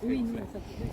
Oui, nous, ça peut.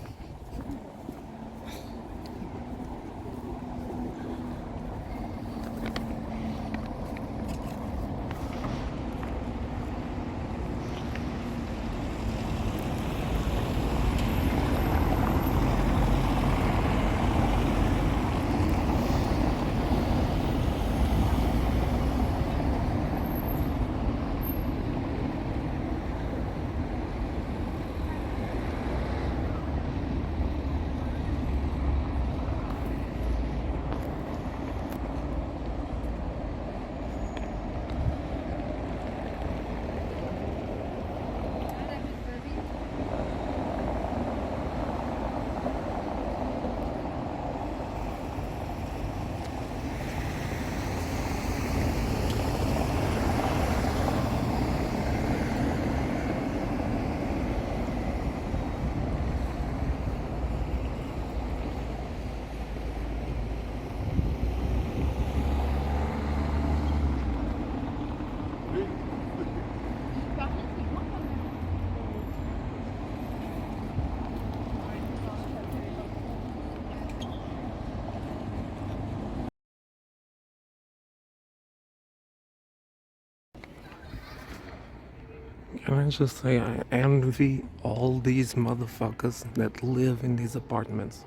Can I just say I envy all these motherfuckers that live in these apartments.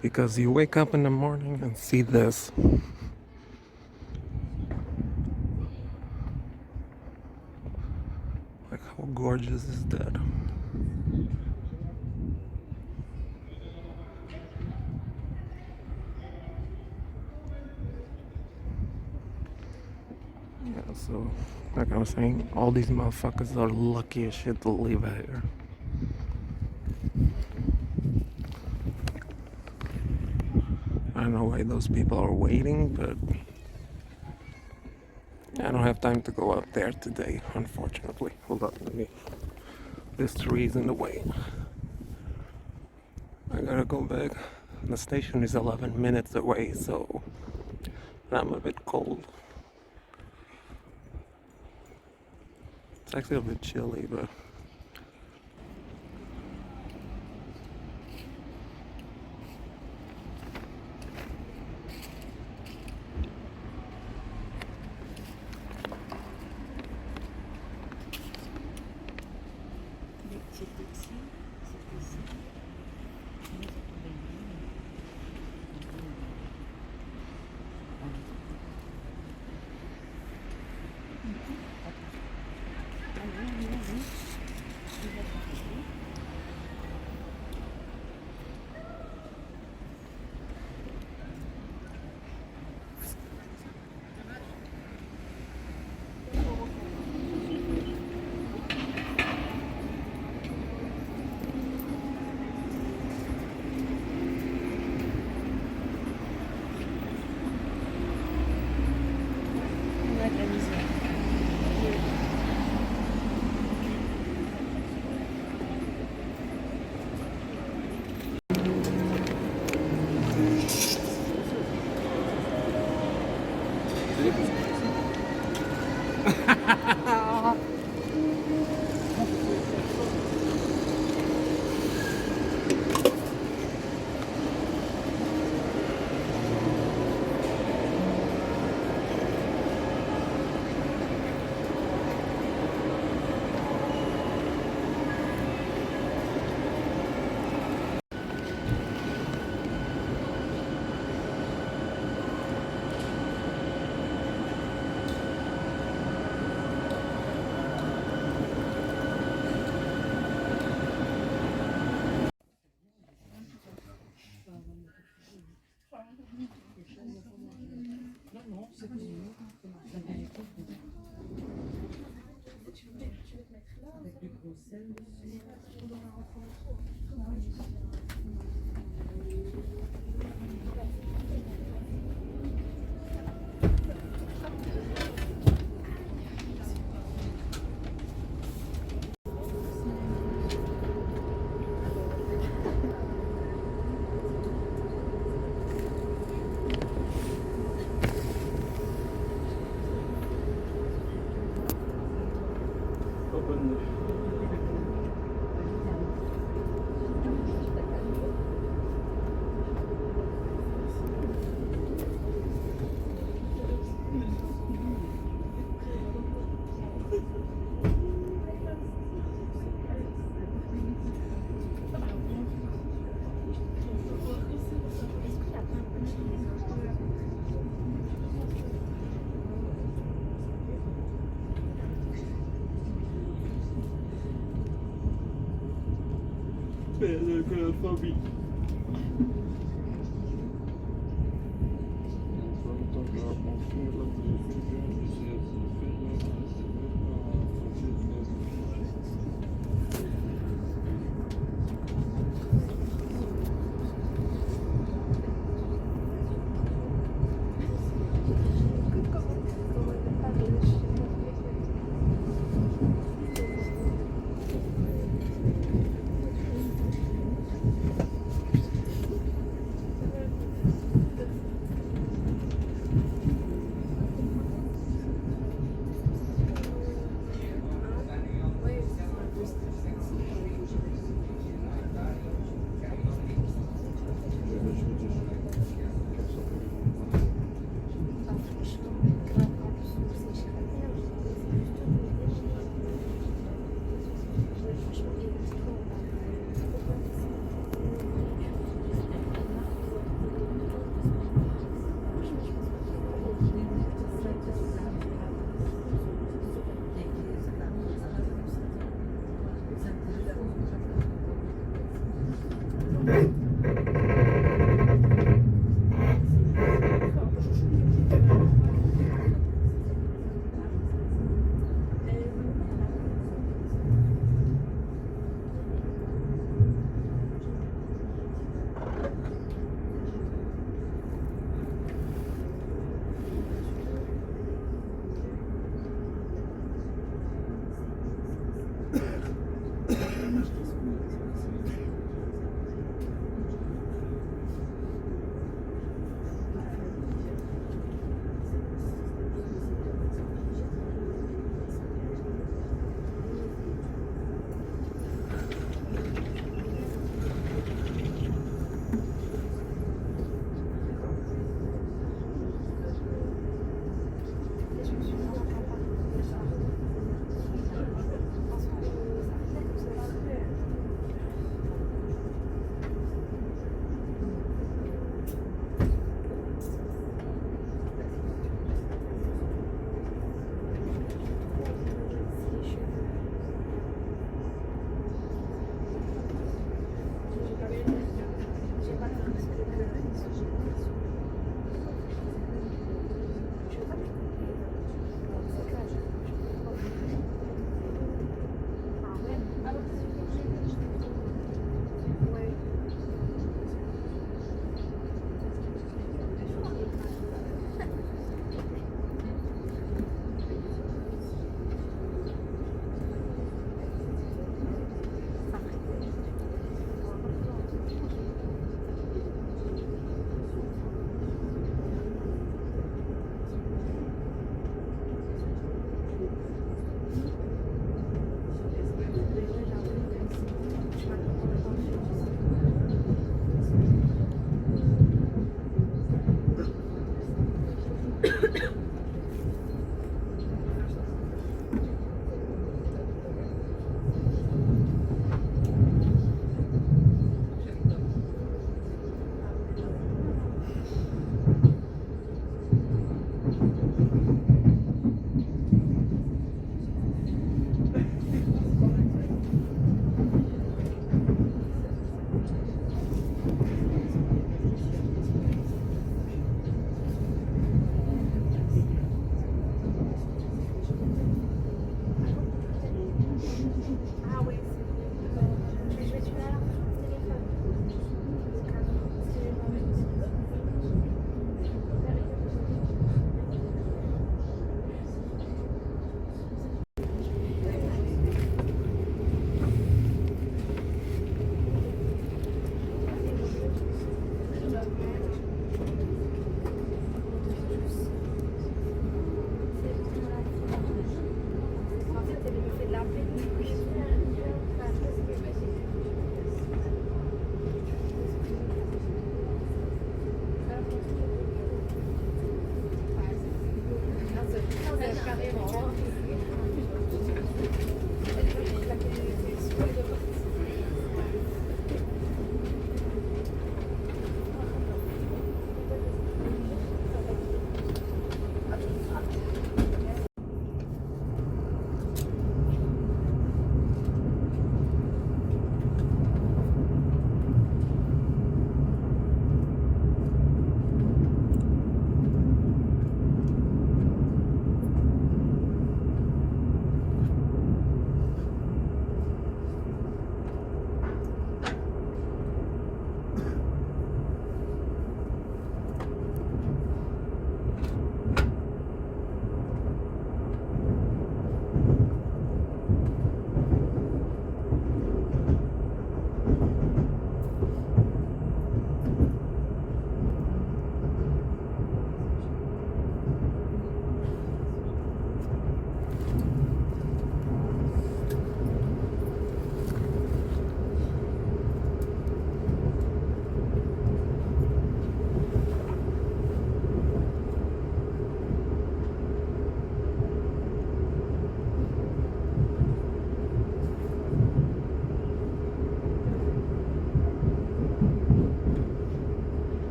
Because you wake up in the morning and see this. Like, how gorgeous is that? So, like I was saying, all these motherfuckers are lucky as shit to live here. I don't know why those people are waiting, but I don't have time to go up there today, unfortunately. Hold on, let me. This tree is in the way. I gotta go back. The station is 11 minutes away, so I'm a bit cold. It's actually a bit chilly, but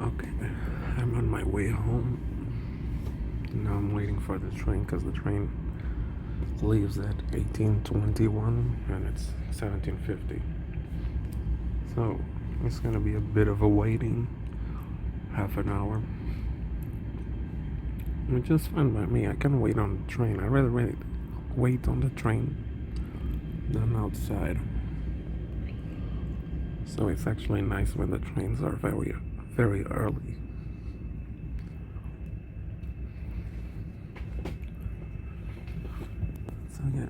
Okay, I'm on my way home. Now I'm waiting for the train because the train leaves at 18:21 and it's 17:50. So it's gonna be a bit of a waiting, half an hour. Which is fine by me. I can wait on the train. I'd rather wait on the train than outside. So it's actually nice when the trains are very, very early. So yeah.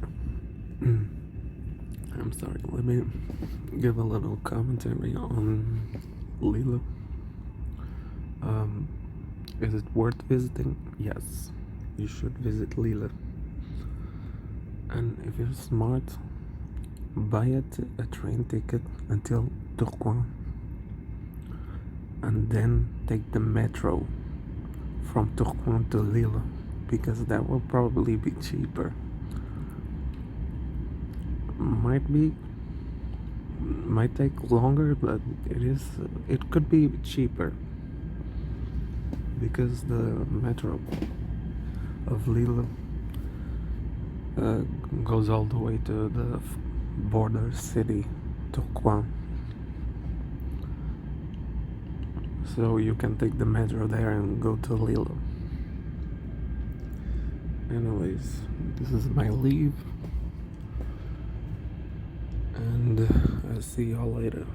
I'm sorry, let me give a little commentary on Lille. Is it worth visiting? Yes, you should visit Lille. And if you're smart, buy a train ticket until Tourcoing and then take the metro from Tourcoing to Lille, because that will probably be cheaper. Might take longer, but it could be cheaper because the metro of Lille goes all the way to the border city, Tourcoing. So you can take the metro there and go to Lille. Anyways, this is my leave, and I'll see y'all later.